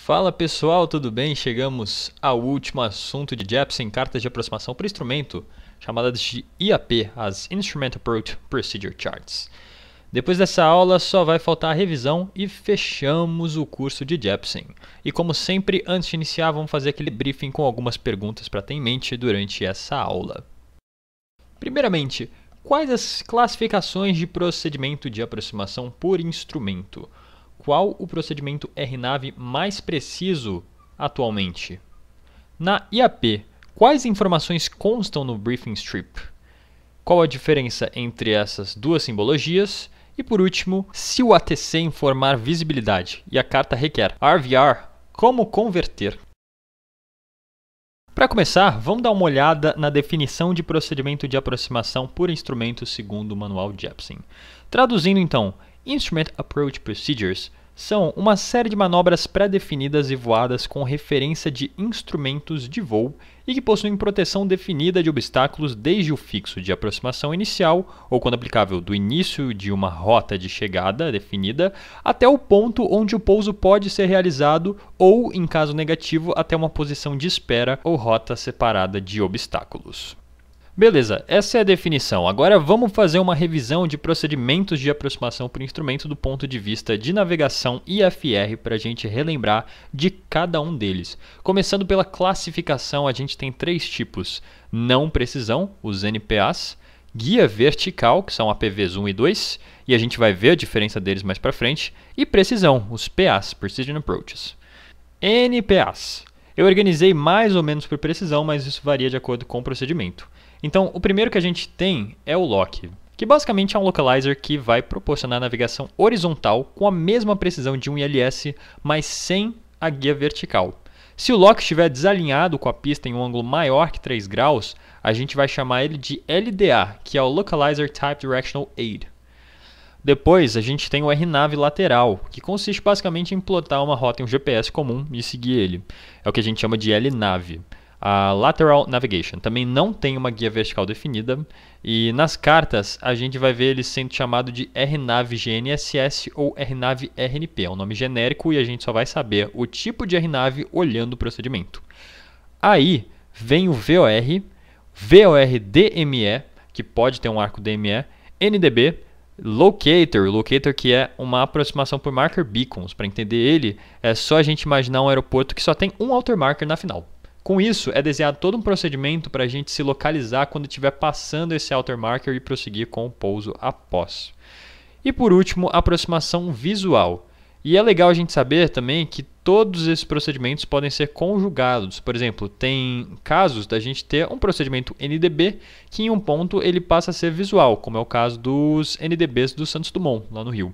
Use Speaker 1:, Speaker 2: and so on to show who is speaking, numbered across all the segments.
Speaker 1: Fala pessoal, tudo bem? Chegamos ao último assunto de Jepsen, cartas de aproximação por instrumento, chamadas de IAP, as Instrument Approach Procedure Charts. Depois dessa aula só vai faltar a revisão e fechamos o curso de Jepsen. E como sempre, antes de iniciar, vamos fazer aquele briefing com algumas perguntas para ter em mente durante essa aula. Primeiramente, quais as classificações de procedimento de aproximação por instrumento? Qual o procedimento RNAV mais preciso atualmente? Na IAP, quais informações constam no briefing strip? Qual a diferença entre essas duas simbologias? E por último, se o ATC informar visibilidade e a carta requer RVR, como converter? Para começar, vamos dar uma olhada na definição de procedimento de aproximação por instrumento segundo o manual Jepsen. Traduzindo então, Instrument Approach Procedures são uma série de manobras pré-definidas e voadas com referência de instrumentos de voo e que possuem proteção definida de obstáculos desde o fixo de aproximação inicial, ou quando aplicável do início de uma rota de chegada definida, até o ponto onde o pouso pode ser realizado ou, em caso negativo, até uma posição de espera ou rota separada de obstáculos. Beleza, essa é a definição. Agora vamos fazer uma revisão de procedimentos de aproximação por instrumento do ponto de vista de navegação IFR para a gente relembrar de cada um deles. Começando pela classificação, a gente tem três tipos: não precisão, os NPAs, guia vertical, que são APVs 1 e 2, e a gente vai ver a diferença deles mais para frente, e precisão, os PAs, Precision Approaches. NPAs. Eu organizei mais ou menos por precisão, mas isso varia de acordo com o procedimento. Então, o primeiro que a gente tem é o lock, que basicamente é um localizer que vai proporcionar navegação horizontal com a mesma precisão de um ILS, mas sem a guia vertical. Se o lock estiver desalinhado com a pista em um ângulo maior que 3 graus, a gente vai chamar ele de LDA, que é o Localizer Type Directional Aid. Depois, a gente tem o RNAV lateral, que consiste basicamente em plotar uma rota em um GPS comum e seguir ele. É o que a gente chama de LNAV. A Lateral Navigation também não tem uma guia vertical definida, e nas cartas a gente vai ver ele sendo chamado de RNAV GNSS ou RNAV RNP. É um nome genérico e a gente só vai saber o tipo de RNAV olhando o procedimento. Aí vem o VOR, VOR DME, que pode ter um arco DME, NDB, Locator que é uma aproximação por marker beacons. Para entender ele, é só a gente imaginar um aeroporto que só tem um outer marker na final. Com isso, é desenhado todo um procedimento para a gente se localizar quando estiver passando esse outer marker e prosseguir com o pouso após. E por último, aproximação visual. E é legal a gente saber também que todos esses procedimentos podem ser conjugados. Por exemplo, tem casos da gente ter um procedimento NDB que em um ponto ele passa a ser visual, como é o caso dos NDBs do Santos Dumont, lá no Rio.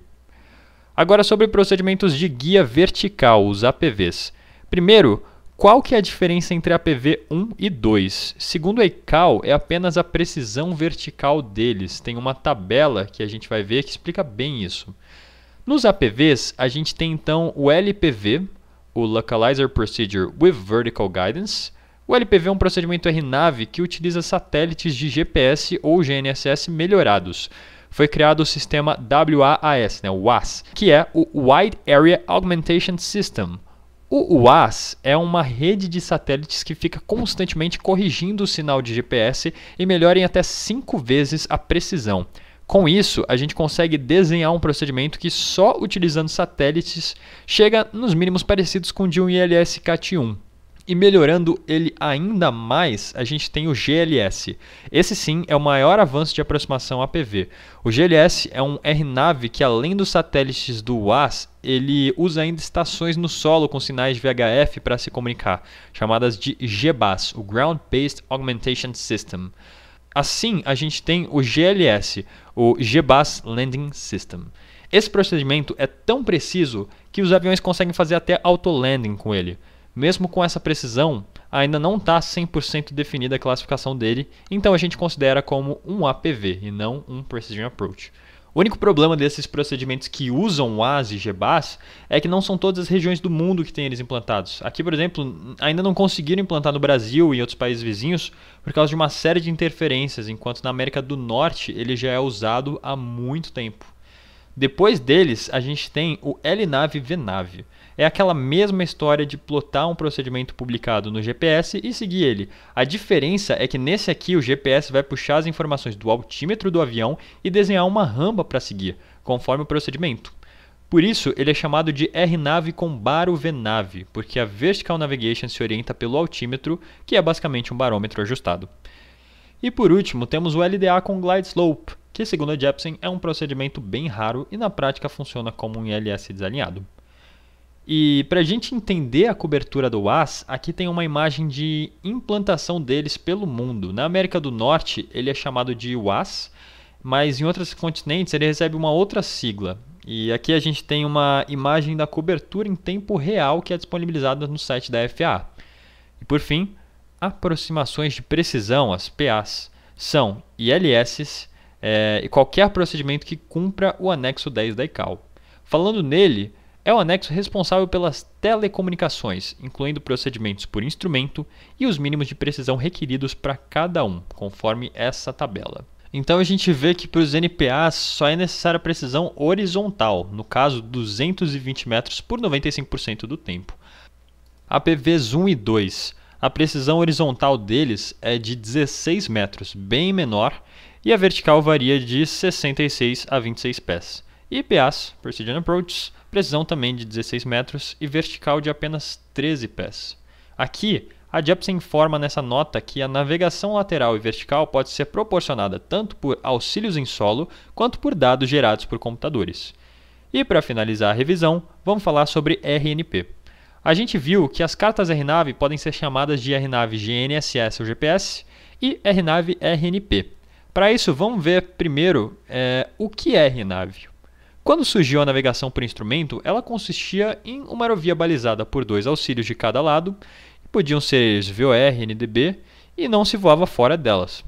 Speaker 1: Agora sobre procedimentos de guia vertical, os APVs. Primeiro, qual que é a diferença entre APV 1 e 2? Segundo a ICAO, é apenas a precisão vertical deles. Tem uma tabela que a gente vai ver que explica bem isso. Nos APVs, a gente tem então o LPV, o Localizer Procedure with Vertical Guidance. O LPV é um procedimento RNAV que utiliza satélites de GPS ou GNSS melhorados. Foi criado o sistema WAAS, o WAAS, que é o Wide Area Augmentation System. O WAAS é uma rede de satélites que fica constantemente corrigindo o sinal de GPS e melhora em até 5 vezes a precisão. Com isso, a gente consegue desenhar um procedimento que só utilizando satélites chega nos mínimos parecidos com o de um ILS CAT-1. E melhorando ele ainda mais, a gente tem o GLS. Esse sim é o maior avanço de aproximação APV. O GLS é um RNAV que, além dos satélites do WAAS, ele usa ainda estações no solo com sinais de VHF para se comunicar, chamadas de GBAS, o Ground Based Augmentation System. Assim, a gente tem o GLS, o GBAS Landing System. Esse procedimento é tão preciso que os aviões conseguem fazer até auto-landing com ele. Mesmo com essa precisão, ainda não está 100% definida a classificação dele, então a gente considera como um APV e não um Precision Approach. O único problema desses procedimentos que usam WAAS e GBAS é que não são todas as regiões do mundo que têm eles implantados. Aqui, por exemplo, ainda não conseguiram implantar no Brasil e em outros países vizinhos por causa de uma série de interferências, enquanto na América do Norte ele já é usado há muito tempo. Depois deles, a gente tem o LNAV VNAV. É aquela mesma história de plotar um procedimento publicado no GPS e seguir ele. A diferença é que nesse aqui o GPS vai puxar as informações do altímetro do avião e desenhar uma rampa para seguir, conforme o procedimento. Por isso, ele é chamado de RNAV com baro VNAV, porque a Vertical Navigation se orienta pelo altímetro, que é basicamente um barômetro ajustado. E por último, temos o LDA com Glide Slope, que segundo a Jeppesen é um procedimento bem raro e na prática funciona como um ILS desalinhado. E para a gente entender a cobertura do WAAS, aqui tem uma imagem de implantação deles pelo mundo. Na América do Norte ele é chamado de WAAS, mas em outros continentes ele recebe uma outra sigla. E aqui a gente tem uma imagem da cobertura em tempo real que é disponibilizada no site da FAA. E por fim, aproximações de precisão, as PAs, são ILSs e qualquer procedimento que cumpra o anexo 10 da ICAO. Falando nele, é o anexo responsável pelas telecomunicações, incluindo procedimentos por instrumento e os mínimos de precisão requeridos para cada um, conforme essa tabela. Então a gente vê que para os NPAs só é necessária precisão horizontal, no caso 220 metros por 95% do tempo. APVs 1 e 2, a precisão horizontal deles é de 16 metros, bem menor, e a vertical varia de 66 a 26 pés. E PAs, Precision Approaches, precisão também de 16 metros e vertical de apenas 13 pés. Aqui, a Jeppesen informa nessa nota que a navegação lateral e vertical pode ser proporcionada tanto por auxílios em solo quanto por dados gerados por computadores. E para finalizar a revisão, vamos falar sobre RNP. A gente viu que as cartas RNAV podem ser chamadas de RNAV GNSS ou GPS e RNAV RNP. Para isso, vamos ver primeiro o que é RNAV. Quando surgiu a navegação por instrumento, ela consistia em uma aerovia balizada por 2 auxílios de cada lado, que podiam ser VOR, NDB, e não se voava fora delas.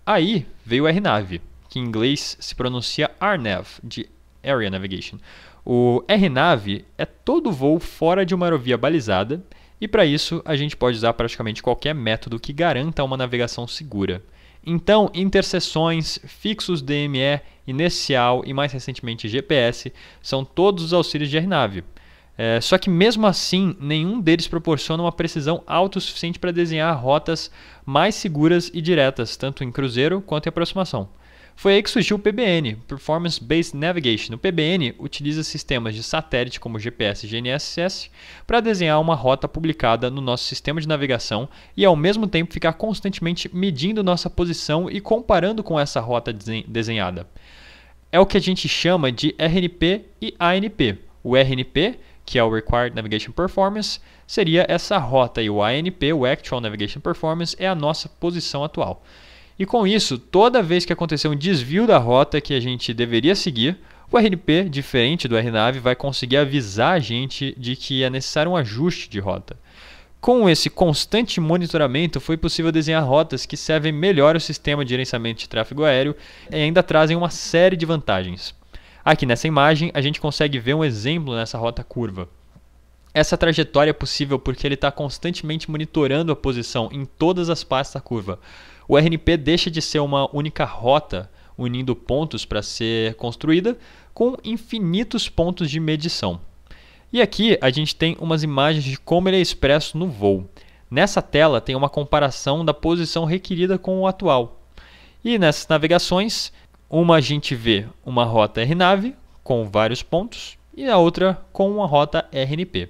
Speaker 1: Aí veio o RNAV, que em inglês se pronuncia RNAV, de Area Navigation. O RNAV é todo voo fora de uma aerovia balizada, e para isso a gente pode usar praticamente qualquer método que garanta uma navegação segura. Então, interseções, fixos DME, inercial e mais recentemente GPS são todos os auxílios de RNAV. Só que mesmo assim, nenhum deles proporciona uma precisão autossuficiente para desenhar rotas mais seguras e diretas, tanto em cruzeiro quanto em aproximação. Foi aí que surgiu o PBN, Performance Based Navigation. O PBN utiliza sistemas de satélite como GPS e GNSS para desenhar uma rota publicada no nosso sistema de navegação e ao mesmo tempo ficar constantemente medindo nossa posição e comparando com essa rota desenhada. É o que a gente chama de RNP e ANP. O RNP, que é o Required Navigation Performance, seria essa rota, e o ANP, o Actual Navigation Performance, é a nossa posição atual. E com isso, toda vez que acontecer um desvio da rota que a gente deveria seguir, o RNP, diferente do RNAV, vai conseguir avisar a gente de que é necessário um ajuste de rota. Com esse constante monitoramento, foi possível desenhar rotas que servem melhor o sistema de gerenciamento de tráfego aéreo e ainda trazem uma série de vantagens. Aqui nessa imagem, a gente consegue ver um exemplo nessa rota curva. Essa trajetória é possível porque ele está constantemente monitorando a posição em todas as partes da curva. O RNP deixa de ser uma única rota unindo pontos para ser construída com infinitos pontos de medição. E aqui a gente tem umas imagens de como ele é expresso no voo. Nessa tela tem uma comparação da posição requerida com o atual. E nessas navegações, uma a gente vê uma rota RNAV com vários pontos e a outra com uma rota RNP.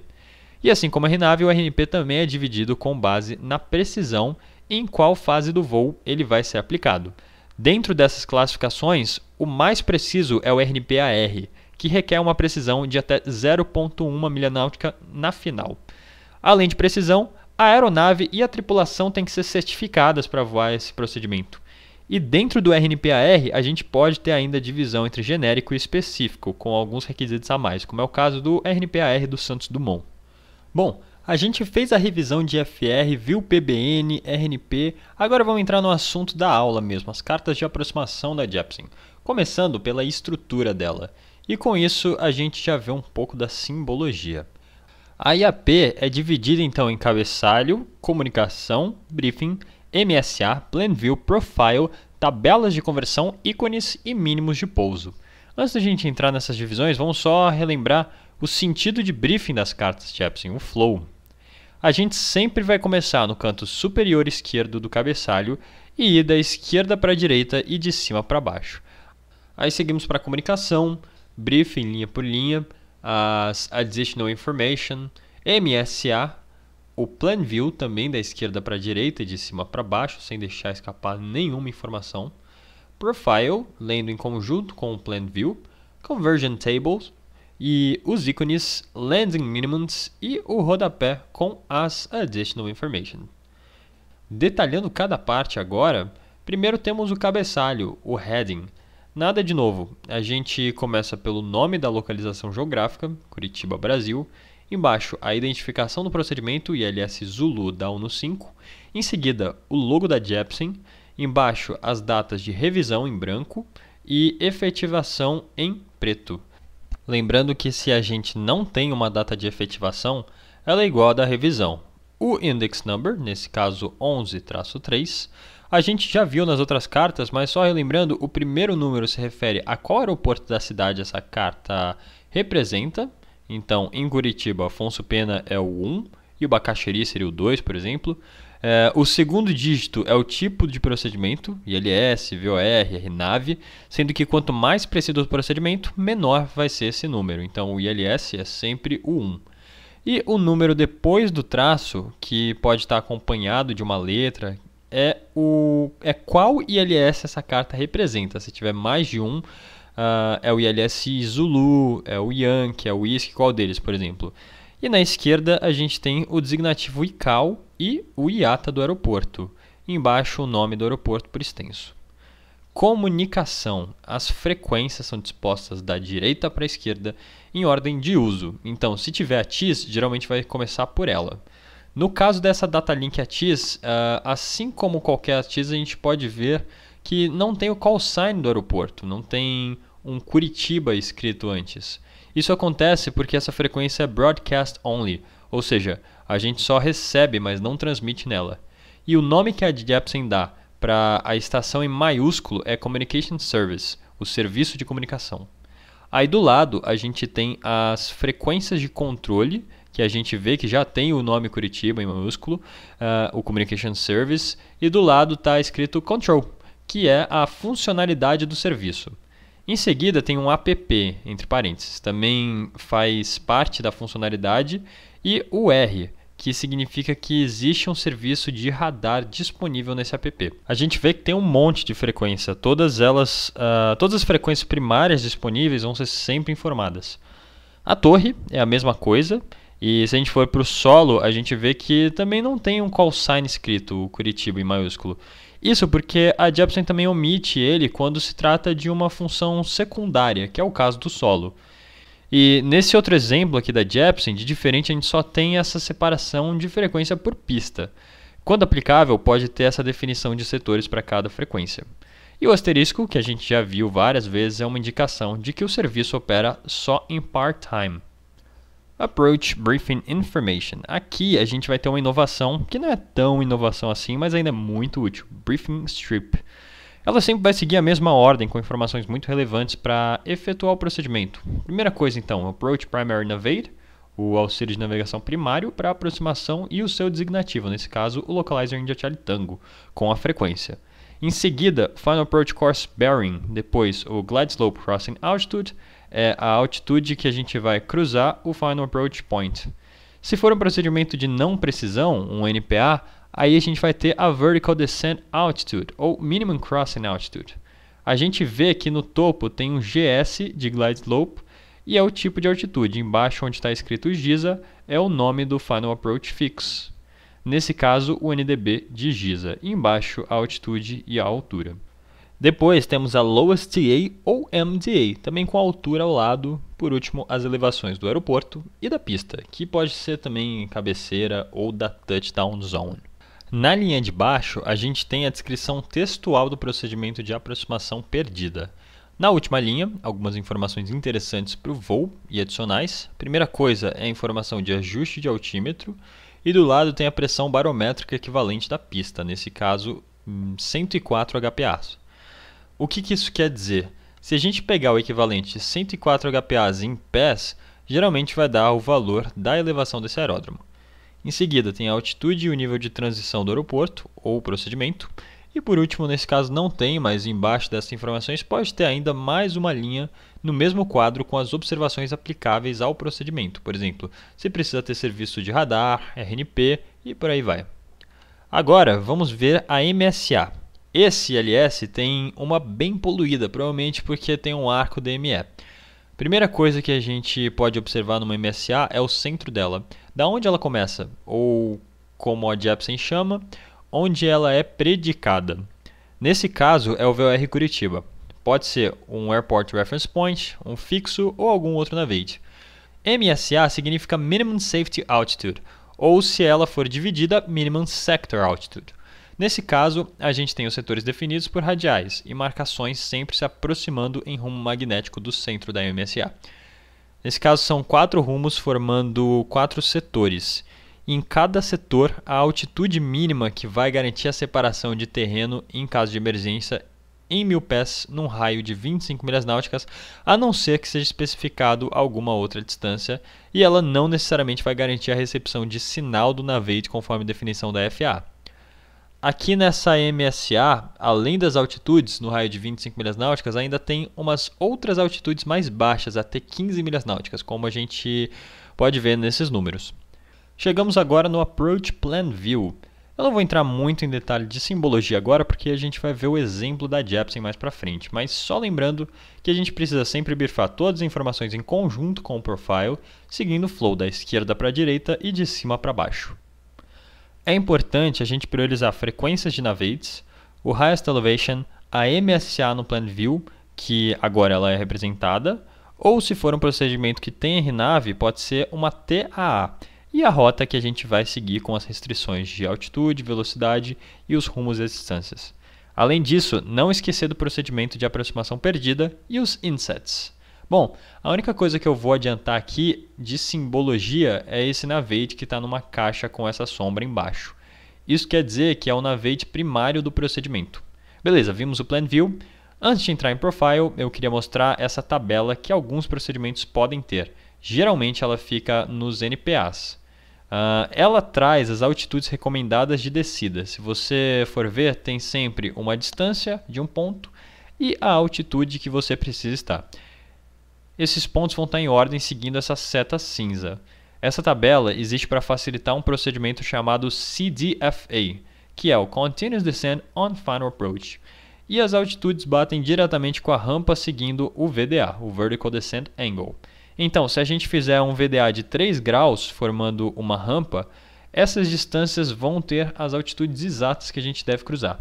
Speaker 1: E assim como a RNAV, o RNP também é dividido com base na precisão em qual fase do voo ele vai ser aplicado. Dentro dessas classificações, o mais preciso é o RNP-AR, que requer uma precisão de até 0,1 milha náutica na final. Além de precisão, a aeronave e a tripulação têm que ser certificadas para voar esse procedimento. E dentro do RNP-AR, a gente pode ter ainda divisão entre genérico e específico, com alguns requisitos a mais, como é o caso do RNP-AR do Santos Dumont. Bom, a gente fez a revisão de FR, viu PBN, RNP, agora vamos entrar no assunto da aula mesmo, as cartas de aproximação da Jeppesen, começando pela estrutura dela. E com isso a gente já vê um pouco da simbologia. A IAP é dividida então em cabeçalho, comunicação, briefing, MSA, Plan View, Profile, tabelas de conversão, ícones e mínimos de pouso. Antes da gente entrar nessas divisões, vamos só relembrar o sentido de briefing das cartas Jepsen, o flow. A gente sempre vai começar no canto superior esquerdo do cabeçalho e ir da esquerda para a direita e de cima para baixo. Aí seguimos para a comunicação, briefing linha por linha, as Additional Information, MSA, o Plan View também da esquerda para a direita e de cima para baixo, sem deixar escapar nenhuma informação. Profile, lendo em conjunto com o Plan View, Conversion Tables e os ícones Landing Minimums e o rodapé com as Additional Information. Detalhando cada parte agora, primeiro temos o cabeçalho, o Heading. Nada de novo, a gente começa pelo nome da localização geográfica, Curitiba, Brasil. Embaixo, a identificação do procedimento, ILS Zulu da ONU 5. Em seguida, o logo da Jepsen. Embaixo, as datas de revisão em branco e efetivação em preto. Lembrando que se a gente não tem uma data de efetivação, ela é igual à da revisão. O Index Number, nesse caso 11-3, a gente já viu nas outras cartas, mas só relembrando, o primeiro número se refere a qual aeroporto da cidade essa carta representa. Então, em Curitiba, Afonso Pena é o 1 e o Bacaxiri seria o 2, por exemplo. O segundo dígito é o tipo de procedimento, ILS, VOR, RNAV, sendo que quanto mais preciso o procedimento, menor vai ser esse número. Então, o ILS é sempre o 1. E o número depois do traço, que pode estar acompanhado de uma letra, é qual ILS essa carta representa. Se tiver mais de um, é o ILS Zulu, é o Yankee, é o Whisky, qual deles, por exemplo. E na esquerda a gente tem o designativo ICAO e o IATA do aeroporto. Embaixo o nome do aeroporto por extenso. Comunicação. As frequências são dispostas da direita para a esquerda em ordem de uso. Então, se tiver a TIS, geralmente vai começar por ela. No caso dessa datalink ATIS, assim como qualquer ATIS, a gente pode ver que não tem o call sign do aeroporto, não tem um Curitiba escrito antes. Isso acontece porque essa frequência é broadcast only, ou seja, a gente só recebe, mas não transmite nela. E o nome que a Jepsen dá para a estação em maiúsculo é Communication Service, o serviço de comunicação. Aí do lado a gente tem as frequências de controle, que a gente vê que já tem o nome Curitiba em maiúsculo, o Communication Service, e do lado está escrito Control, que é a funcionalidade do serviço. Em seguida tem um app, entre parênteses, também faz parte da funcionalidade, e o R, que significa que existe um serviço de radar disponível nesse app. A gente vê que tem um monte de frequência, todas as frequências primárias disponíveis vão ser sempre informadas. A torre é a mesma coisa, e se a gente for para o solo, a gente vê que também não tem um call sign escrito, o Curitiba em maiúsculo. Isso porque a Jepsen também omite ele quando se trata de uma função secundária, que é o caso do solo. E nesse outro exemplo aqui da Jepsen, de diferente, a gente só tem essa separação de frequência por pista. Quando aplicável, pode ter essa definição de setores para cada frequência. E o asterisco, que a gente já viu várias vezes, é uma indicação de que o serviço opera só em part-time. Approach Briefing Information. Aqui a gente vai ter uma inovação, que não é tão inovação assim, mas ainda é muito útil. Briefing Strip. Ela sempre vai seguir a mesma ordem, com informações muito relevantes para efetuar o procedimento. Primeira coisa então, Approach Primary Navigate, o auxílio de navegação primário para aproximação e o seu designativo, nesse caso o Localizer India Charlie Tango, com a frequência. Em seguida, Final Approach Course Bearing, depois o Glide Slope Crossing Altitude, é a altitude que a gente vai cruzar o Final Approach Point. Se for um procedimento de não precisão, um NPA, aí a gente vai ter a Vertical Descent Altitude, ou Minimum Crossing Altitude. A gente vê que no topo tem um GS de Glide Slope e é o tipo de altitude. Embaixo, onde está escrito GISA, é o nome do Final Approach Fix. Nesse caso, o NDB de GISA. E embaixo, a altitude e a altura. Depois temos a Lowest TA ou MDA, também com a altura ao lado. Por último, as elevações do aeroporto e da pista, que pode ser também cabeceira ou da Touchdown Zone. Na linha de baixo, a gente tem a descrição textual do procedimento de aproximação perdida. Na última linha, algumas informações interessantes para o voo e adicionais. Primeira coisa é a informação de ajuste de altímetro e do lado tem a pressão barométrica equivalente da pista, nesse caso 104 HPA. O que isso quer dizer? Se a gente pegar o equivalente de 104 HPAs em pés, geralmente vai dar o valor da elevação desse aeródromo. Em seguida, tem a altitude e o nível de transição do aeroporto, ou procedimento. E por último, nesse caso não tem, mas embaixo dessas informações pode ter ainda mais uma linha no mesmo quadro com as observações aplicáveis ao procedimento. Por exemplo, se precisa ter serviço de radar, RNP e por aí vai. Agora, vamos ver a MSA. Esse ILS tem uma bem poluída, provavelmente porque tem um arco DME. Primeira coisa que a gente pode observar numa MSA é o centro dela. Da onde ela começa, ou como a Jeppesen chama, onde ela é predicada. Nesse caso é o VOR Curitiba. Pode ser um Airport Reference Point, um fixo ou algum outro navete. MSA significa Minimum Safety Altitude, ou se ela for dividida, Minimum Sector Altitude. Nesse caso, a gente tem os setores definidos por radiais e marcações sempre se aproximando em rumo magnético do centro da MSA. Nesse caso, são 4 rumos formando 4 setores. E em cada setor, a altitude mínima que vai garantir a separação de terreno em caso de emergência em 1000 pés num raio de 25 milhas náuticas, a não ser que seja especificado alguma outra distância, e ela não necessariamente vai garantir a recepção de sinal do navete conforme a definição da FAA. Aqui nessa MSA, além das altitudes no raio de 25 milhas náuticas, ainda tem umas outras altitudes mais baixas, até 15 milhas náuticas, como a gente pode ver nesses números. Chegamos agora no Approach Plan View. Eu não vou entrar muito em detalhe de simbologia agora, porque a gente vai ver o exemplo da Jeppesen mais para frente, mas só lembrando que a gente precisa sempre bifar todas as informações em conjunto com o profile, seguindo o flow da esquerda para a direita e de cima para baixo. É importante a gente priorizar frequências de navetes, o Highest Elevation, a MSA no Plan View, que agora ela é representada, ou se for um procedimento que tem RNAV, pode ser uma TAA, e a rota que a gente vai seguir com as restrições de altitude, velocidade e os rumos e as distâncias. Além disso, não esquecer do procedimento de aproximação perdida e os insets. Bom, a única coisa que eu vou adiantar aqui de simbologia é esse navete que está numa caixa com essa sombra embaixo. Isso quer dizer que é o navete primário do procedimento. Beleza, vimos o Plan View. Antes de entrar em Profile, eu queria mostrar essa tabela que alguns procedimentos podem ter. Geralmente ela fica nos NPAs. Ela traz as altitudes recomendadas de descida. Se você for ver, tem sempre uma distância de um ponto e a altitude que você precisa estar. Esses pontos vão estar em ordem seguindo essa seta cinza. Essa tabela existe para facilitar um procedimento chamado CDFA, que é o Continuous Descent on Final Approach. E as altitudes batem diretamente com a rampa seguindo o VDA, o Vertical Descent Angle. Então, se a gente fizer um VDA de 3 graus formando uma rampa, essas distâncias vão ter as altitudes exatas que a gente deve cruzar.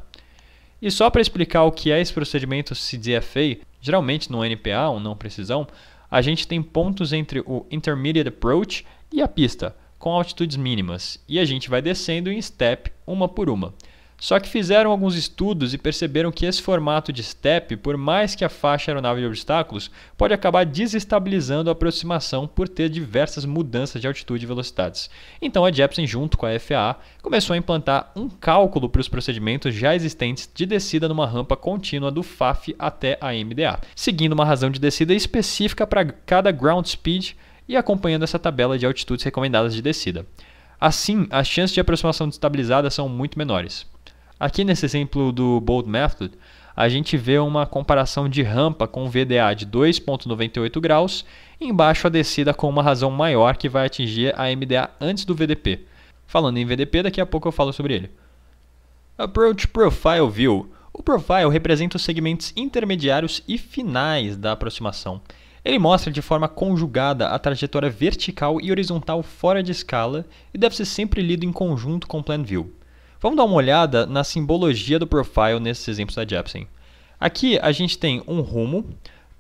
Speaker 1: E só para explicar o que é esse procedimento CDFA, geralmente no NPA, ou não precisão, a gente tem pontos entre o Intermediate Approach e a pista, com altitudes mínimas, e a gente vai descendo em step uma por uma. Só que fizeram alguns estudos e perceberam que esse formato de step, por mais que a faixa aeronave de obstáculos, pode acabar desestabilizando a aproximação por ter diversas mudanças de altitude e velocidades. Então a Jeppesen, junto com a FAA, começou a implantar um cálculo para os procedimentos já existentes de descida numa rampa contínua do FAF até a MDA, seguindo uma razão de descida específica para cada ground speed e acompanhando essa tabela de altitudes recomendadas de descida. Assim, as chances de aproximação desestabilizada são muito menores. Aqui nesse exemplo do Bolt Method, a gente vê uma comparação de rampa com VDA de 2,98 graus e embaixo a descida com uma razão maior que vai atingir a MDA antes do VDP. Falando em VDP, daqui a pouco eu falo sobre ele. Approach Profile View. O profile representa os segmentos intermediários e finais da aproximação. Ele mostra de forma conjugada a trajetória vertical e horizontal fora de escala e deve ser sempre lido em conjunto com o Plan View. Vamos dar uma olhada na simbologia do profile nesses exemplos da Jeppesen. Aqui a gente tem um rumo,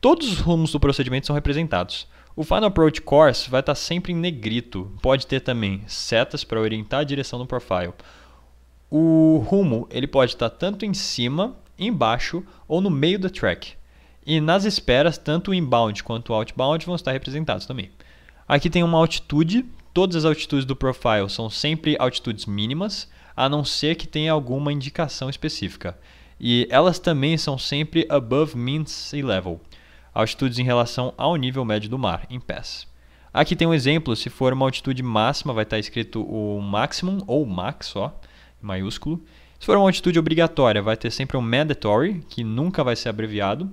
Speaker 1: todos os rumos do procedimento são representados. O Final Approach Course vai estar sempre em negrito, pode ter também setas para orientar a direção do profile. O rumo ele pode estar tanto em cima, embaixo ou no meio da track. E nas esperas, tanto o inbound quanto o outbound vão estar representados também. Aqui tem uma altitude, todas as altitudes do profile são sempre altitudes mínimas, a não ser que tenha alguma indicação específica. E elas também são sempre above mean sea level. altitudes em relação ao nível médio do mar, em pés. Aqui tem um exemplo, se for uma altitude máxima, vai estar escrito o maximum, ou max só, em maiúsculo. Se for uma altitude obrigatória, vai ter sempre um mandatory, que nunca vai ser abreviado.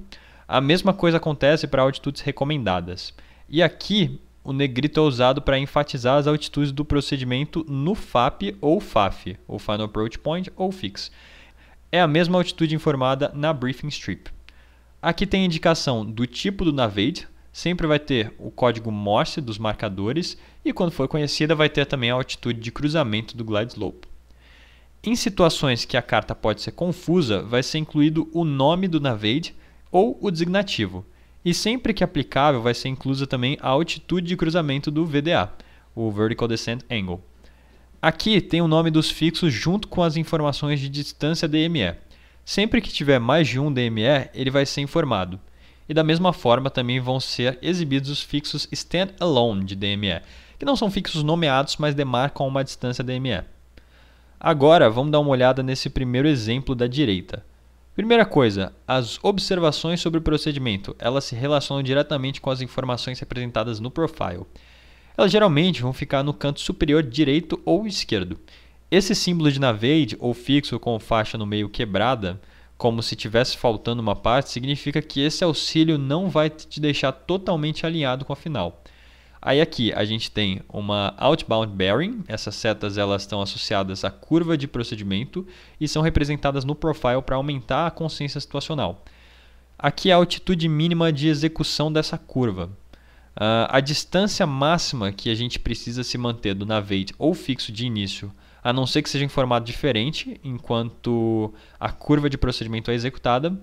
Speaker 1: A mesma coisa acontece para altitudes recomendadas. E aqui, o negrito é usado para enfatizar as altitudes do procedimento no FAP ou FAF, ou Final Approach Point ou FIX. É a mesma altitude informada na Briefing Strip. Aqui tem a indicação do tipo do navigate, sempre vai ter o código Morse dos marcadores e quando for conhecida vai ter também a altitude de cruzamento do glide slope. Em situações que a carta pode ser confusa, vai ser incluído o nome do navigate ou o designativo. E sempre que aplicável vai ser inclusa também a altitude de cruzamento do VDA, o Vertical Descent Angle. Aqui tem o nome dos fixos junto com as informações de distância DME. Sempre que tiver mais de um DME, ele vai ser informado. E da mesma forma também vão ser exibidos os fixos standalone de DME, que não são fixos nomeados, mas demarcam uma distância DME. Agora vamos dar uma olhada nesse primeiro exemplo da direita. Primeira coisa, as observações sobre o procedimento, elas se relacionam diretamente com as informações representadas no profile. Elas geralmente vão ficar no canto superior direito ou esquerdo. Esse símbolo de navigate ou fixo com faixa no meio quebrada, como se tivesse faltando uma parte, significa que esse auxílio não vai te deixar totalmente alinhado com a final. Aí aqui a gente tem uma outbound bearing, essas setas elas estão associadas à curva de procedimento e são representadas no profile para aumentar a consciência situacional. Aqui é a altitude mínima de execução dessa curva. A distância máxima que a gente precisa se manter do navigate ou fixo de início, a não ser que seja em formato diferente, enquanto a curva de procedimento é executada.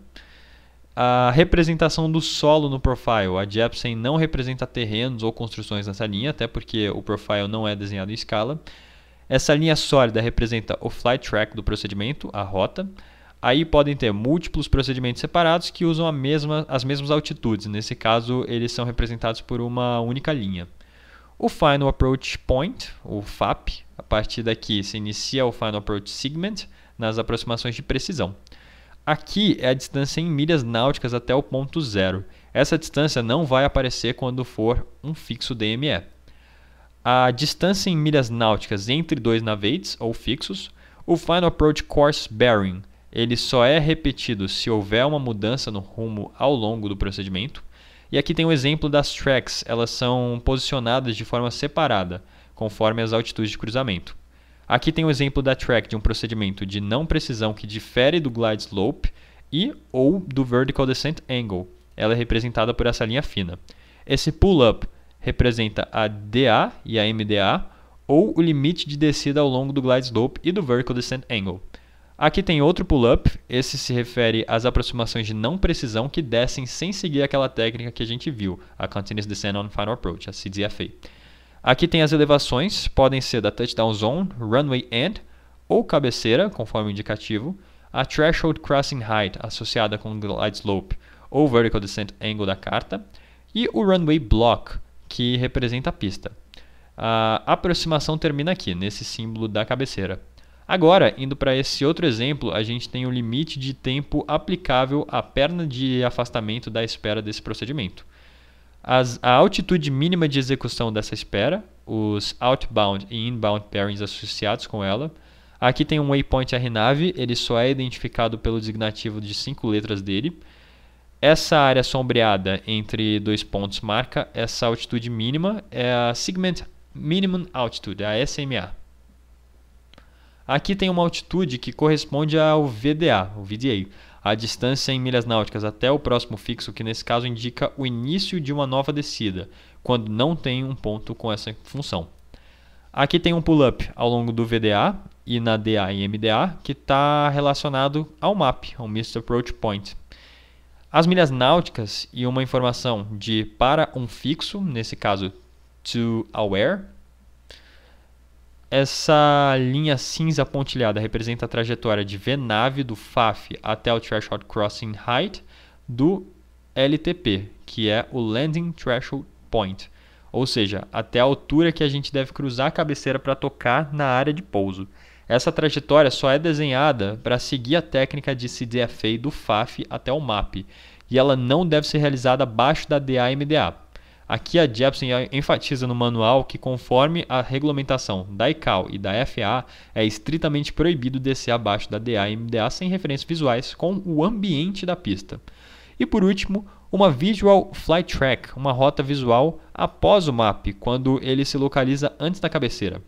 Speaker 1: A representação do solo no profile, a Jeppesen não representa terrenos ou construções nessa linha, até porque o profile não é desenhado em escala. Essa linha sólida representa o flight track do procedimento, a rota. Aí podem ter múltiplos procedimentos separados que usam as mesmas altitudes. Nesse caso, eles são representados por uma única linha. O Final Approach Point, o FAP, a partir daqui se inicia o Final Approach Segment nas aproximações de precisão. Aqui é a distância em milhas náuticas até o ponto zero. Essa distância não vai aparecer quando for um fixo DME. A distância em milhas náuticas entre dois navegates ou fixos, o Final Approach Course Bearing, ele só é repetido se houver uma mudança no rumo ao longo do procedimento. E aqui tem um exemplo das tracks, elas são posicionadas de forma separada, conforme as altitudes de cruzamento. Aqui tem um exemplo da track de um procedimento de não precisão que difere do glide slope e ou do vertical descent angle. Ela é representada por essa linha fina. Esse pull-up representa a DA e a MDA ou o limite de descida ao longo do glide slope e do vertical descent angle. Aqui tem outro pull-up, esse se refere às aproximações de não precisão que descem sem seguir aquela técnica que a gente viu, a Continuous Descent on Final Approach, a CDFA. Aqui tem as elevações, podem ser da Touchdown Zone, Runway End ou cabeceira, conforme o indicativo, a Threshold Crossing Height, associada com o Glide Slope ou Vertical Descent Angle da carta, e o Runway Block, que representa a pista. A aproximação termina aqui, nesse símbolo da cabeceira. Agora, indo para esse outro exemplo, a gente tem o limite de tempo aplicável à perna de afastamento da espera desse procedimento. A altitude mínima de execução dessa espera, os outbound e inbound pairings associados com ela. Aqui tem um waypoint RNAV, ele só é identificado pelo designativo de 5 letras dele. Essa área sombreada entre dois pontos marca essa altitude mínima, é a Segment Minimum Altitude, a SMA. Aqui tem uma altitude que corresponde ao VDA, o VDA, a distância em milhas náuticas até o próximo fixo, que nesse caso indica o início de uma nova descida, quando não tem um ponto com essa função. Aqui tem um pull-up ao longo do VDA e na DA e MDA, que está relacionado ao MAP, ao Missed Approach Point. As milhas náuticas e uma informação de para um fixo, nesse caso to aware. Essa linha cinza pontilhada representa a trajetória de VNAV do FAF até o Threshold Crossing Height do LTP, que é o Landing Threshold Point, ou seja, até a altura que a gente deve cruzar a cabeceira para tocar na área de pouso. Essa trajetória só é desenhada para seguir a técnica de CDFA do FAF até o MAP, e ela não deve ser realizada abaixo da DA/MDA. Aqui a Jepsen enfatiza no manual que, conforme a regulamentação da ICAO e da FAA, é estritamente proibido descer abaixo da DA/MDA sem referências visuais com o ambiente da pista. E por último, uma Visual Flight Track, uma rota visual após o MAP, quando ele se localiza antes da cabeceira.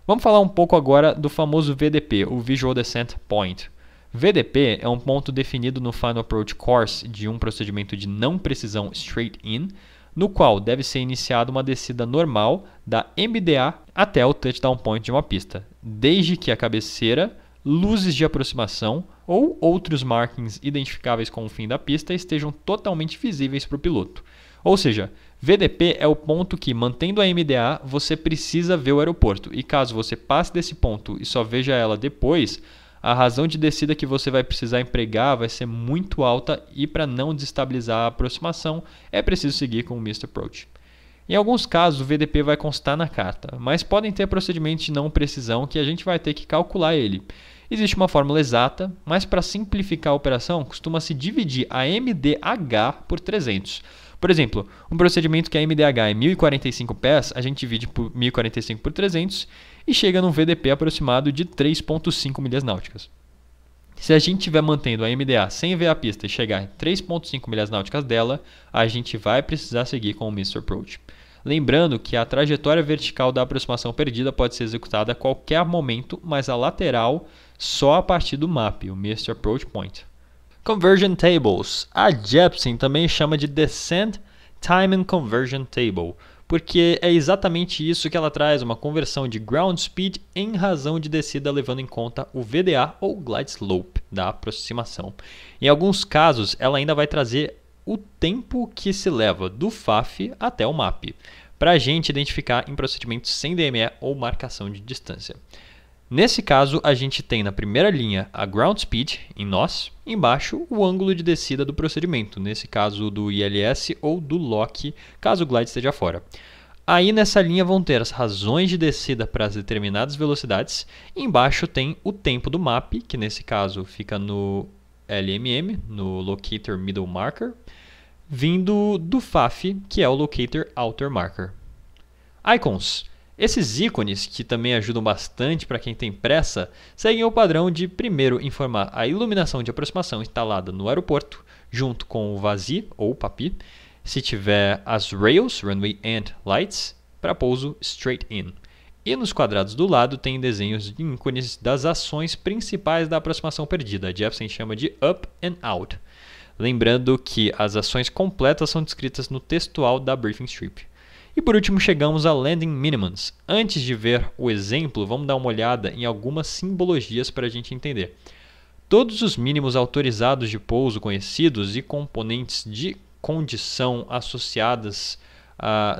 Speaker 1: Vamos falar um pouco agora do famoso VDP, o Visual Descent Point. VDP é um ponto definido no Final Approach Course de um procedimento de não precisão straight-in, no qual deve ser iniciada uma descida normal da MDA até o touchdown point de uma pista, desde que a cabeceira, luzes de aproximação ou outros markings identificáveis com o fim da pista estejam totalmente visíveis para o piloto. Ou seja, VDP é o ponto que, mantendo a MDA, você precisa ver o aeroporto, e caso você passe desse ponto e só veja ela depois, a razão de descida que você vai precisar empregar vai ser muito alta, e para não desestabilizar a aproximação é preciso seguir com o Missed Approach. Em alguns casos o VDP vai constar na carta, mas podem ter procedimentos de não precisão que a gente vai ter que calcular ele. Existe uma fórmula exata, mas para simplificar a operação costuma-se dividir a MDH por 300. Por exemplo, um procedimento que a MDH é 1045 pés, a gente divide por 1045 por 300 e chega num VDP aproximado de 3,5 milhas náuticas. Se a gente estiver mantendo a MDA sem ver a pista e chegar em 3,5 milhas náuticas dela, a gente vai precisar seguir com o Missed Approach. Lembrando que a trajetória vertical da aproximação perdida pode ser executada a qualquer momento, mas a lateral só a partir do MAP, o Missed Approach Point. Conversion Tables. A Jepsen também chama de Descent Time and Conversion Table, porque é exatamente isso que ela traz, uma conversão de ground speed em razão de descida levando em conta o VDA ou Glide Slope da aproximação. Em alguns casos, ela ainda vai trazer o tempo que se leva do FAF até o MAP, para a gente identificar em procedimentos sem DME ou marcação de distância. Nesse caso, a gente tem na primeira linha a ground speed, em nós, embaixo o ângulo de descida do procedimento, nesse caso do ILS ou do LOC, caso o glide esteja fora. Aí nessa linha vão ter as razões de descida para as determinadas velocidades, e embaixo tem o tempo do MAP, que nesse caso fica no LMM, no Locator Middle Marker, vindo do FAF, que é o Locator Outer Marker. Icons. Esses ícones, que também ajudam bastante para quem tem pressa, seguem o padrão de primeiro informar a iluminação de aproximação instalada no aeroporto, junto com o VASI ou PAPI, se tiver as rails, runway and lights, para pouso straight in. E nos quadrados do lado tem desenhos de ícones das ações principais da aproximação perdida, a Jepsen chama de up and out. Lembrando que as ações completas são descritas no textual da briefing strip. E por último chegamos a Landing Minimums. Antes de ver o exemplo, vamos dar uma olhada em algumas simbologias para a gente entender. Todos os mínimos autorizados de pouso conhecidos e componentes de condição associadas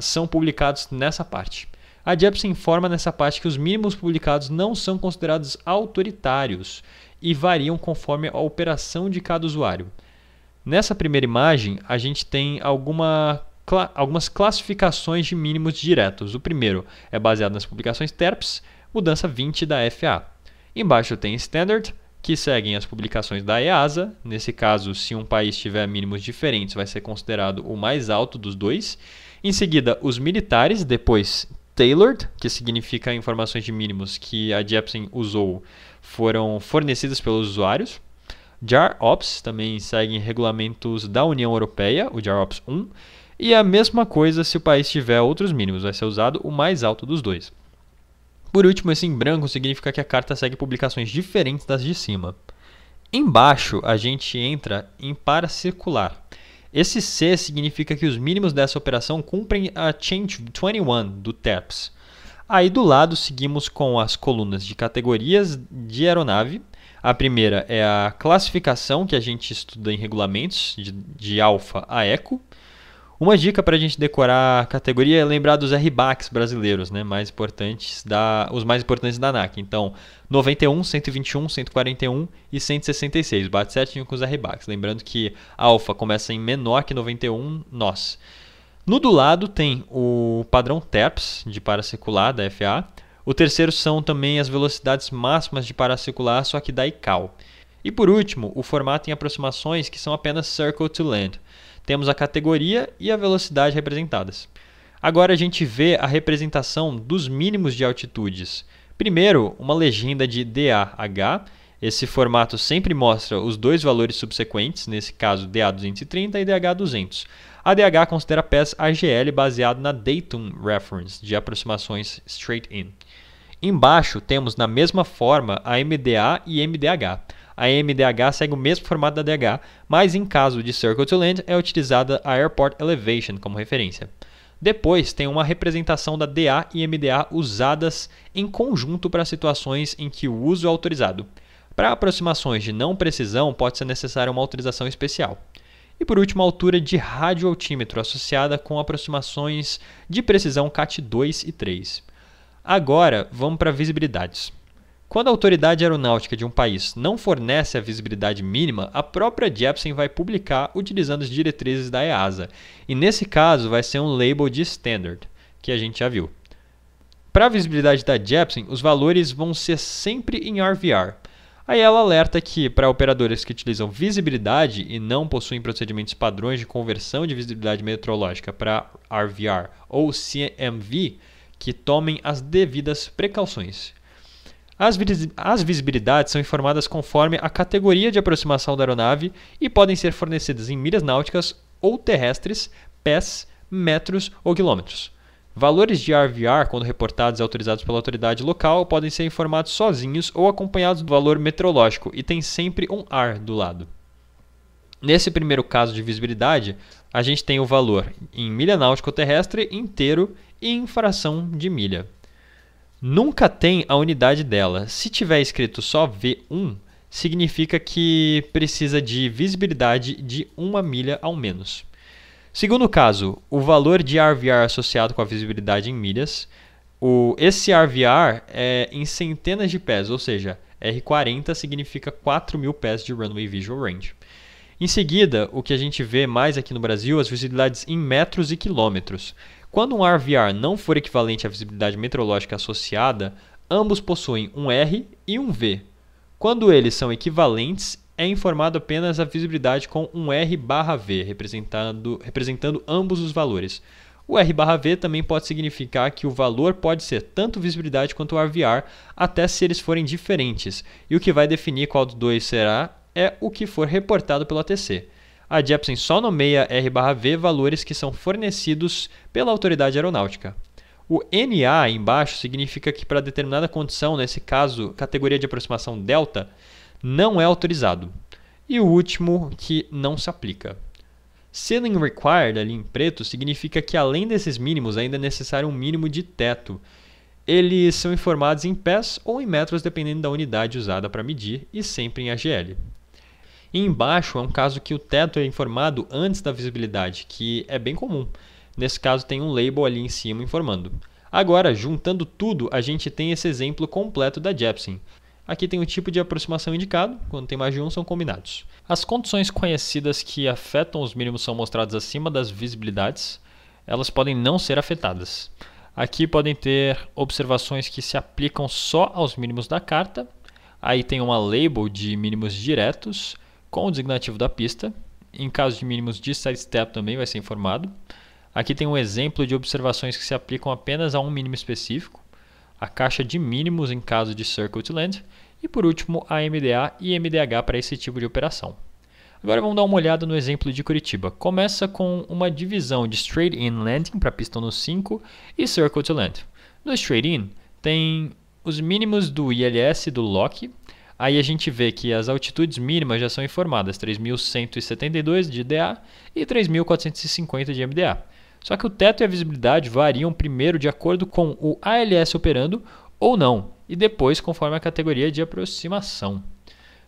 Speaker 1: são publicados nessa parte. A Jepsen informa nessa parte que os mínimos publicados não são considerados autoritários e variam conforme a operação de cada usuário. Nessa primeira imagem, a gente tem algumas classificações de mínimos diretos. O primeiro é baseado nas publicações TERPS, mudança 20 da FAA. Embaixo tem Standard, que seguem as publicações da EASA. Nesse caso, se um país tiver mínimos diferentes, vai ser considerado o mais alto dos dois. Em seguida, os militares, depois Tailored, que significa informações de mínimos que a Jepsen usou foram fornecidas pelos usuários. JAR Ops também seguem regulamentos da União Europeia, o JAR Ops 1. E a mesma coisa se o país tiver outros mínimos, vai ser usado o mais alto dos dois. Por último, esse em branco significa que a carta segue publicações diferentes das de cima. Embaixo, a gente entra em paracircular. Esse C significa que os mínimos dessa operação cumprem a Change 21 do TERPS. Aí do lado, seguimos com as colunas de categorias de aeronave. A primeira é a classificação, que a gente estuda em regulamentos, de alfa a eco. Uma dica para a gente decorar a categoria é lembrar dos RBACs brasileiros, né? Os mais importantes da ANAC. Então, 91, 121, 141 e 166. Bate certinho com os RBACs. Lembrando que a alfa começa em menor que 91 nós. No do lado tem o padrão TERPS de paracircular da FAA. O terceiro são também as velocidades máximas de paracircular, só que da ICAO. E por último, o formato em aproximações que são apenas Circle to Land. Temos a categoria e a velocidade representadas. Agora a gente vê a representação dos mínimos de altitudes. Primeiro, uma legenda de DAH. Esse formato sempre mostra os dois valores subsequentes, nesse caso DA230 e DH200. A DH considera pés AGL baseado na Dayton Reference, de aproximações straight in. Embaixo temos na mesma forma a MDA e MDH. A MDH segue o mesmo formato da DH, mas em caso de Circle to Land é utilizada a Airport Elevation como referência. Depois tem uma representação da DA e MDA usadas em conjunto para situações em que o uso é autorizado. Para aproximações de não precisão, pode ser necessária uma autorização especial. E por último, a altura de radioaltímetro associada com aproximações de precisão CAT 2 e 3. Agora, vamos para visibilidades. Quando a autoridade aeronáutica de um país não fornece a visibilidade mínima, a própria JAPSON vai publicar utilizando as diretrizes da EASA. E nesse caso vai ser um label de Standard, que a gente já viu. Para a visibilidade da JAPSON, os valores vão ser sempre em RVR. Aí ela alerta que, para operadores que utilizam visibilidade e não possuem procedimentos padrões de conversão de visibilidade meteorológica para RVR ou CMV, que tomem as devidas precauções. As visibilidades são informadas conforme a categoria de aproximação da aeronave e podem ser fornecidas em milhas náuticas ou terrestres, pés, metros ou quilômetros. Valores de RVR, quando reportados e autorizados pela autoridade local, podem ser informados sozinhos ou acompanhados do valor meteorológico e tem sempre um R do lado. Nesse primeiro caso de visibilidade, a gente tem o valor em milha náutica ou terrestre inteiro e em fração de milha. Nunca tem a unidade dela. Se tiver escrito só V1, significa que precisa de visibilidade de 1 milha ao menos. Segundo caso, o valor de RVR associado com a visibilidade em milhas. Esse RVR é em centenas de pés, ou seja, R40 significa 4.000 pés de Runway Visual Range. Em seguida, o que a gente vê mais aqui no Brasil, as visibilidades em metros e quilômetros. Quando um RVR não for equivalente à visibilidade meteorológica associada, ambos possuem um R e um V. Quando eles são equivalentes, é informado apenas a visibilidade com um R/V, representando ambos os valores. O R/V também pode significar que o valor pode ser tanto visibilidade quanto RVR, até se eles forem diferentes, e o que vai definir qual dos dois será é o que for reportado pelo ATC. A JAPSON só nomeia R/V valores que são fornecidos pela autoridade aeronáutica. O NA embaixo significa que para determinada condição, nesse caso, categoria de aproximação delta, não é autorizado. E o último, que não se aplica. Ceiling Required, ali em preto, significa que além desses mínimos, ainda é necessário um mínimo de teto. Eles são informados em pés ou em metros, dependendo da unidade usada para medir, e sempre em AGL. E embaixo é um caso que o teto é informado antes da visibilidade, que é bem comum. Nesse caso tem um label ali em cima informando. Agora, juntando tudo, a gente tem esse exemplo completo da JAPSON. Aqui tem o tipo de aproximação indicado, quando tem mais de um são combinados. As condições conhecidas que afetam os mínimos são mostradas acima das visibilidades, elas podem não ser afetadas. Aqui podem ter observações que se aplicam só aos mínimos da carta, aí tem uma label de mínimos diretos com o designativo da pista, em caso de mínimos de sidestep também vai ser informado. Aqui tem um exemplo de observações que se aplicam apenas a um mínimo específico, a caixa de mínimos em caso de Circle to Land, e por último a MDA e MDH para esse tipo de operação. Agora vamos dar uma olhada no exemplo de Curitiba. Começa com uma divisão de Straight In Landing para pista no 5 e Circle to Land. No Straight In tem os mínimos do ILS e do LOC. Aí a gente vê que as altitudes mínimas já são informadas, 3.172 de DA e 3.450 de MDA. Só que o teto e a visibilidade variam primeiro de acordo com o ALS operando ou não, e depois conforme a categoria de aproximação.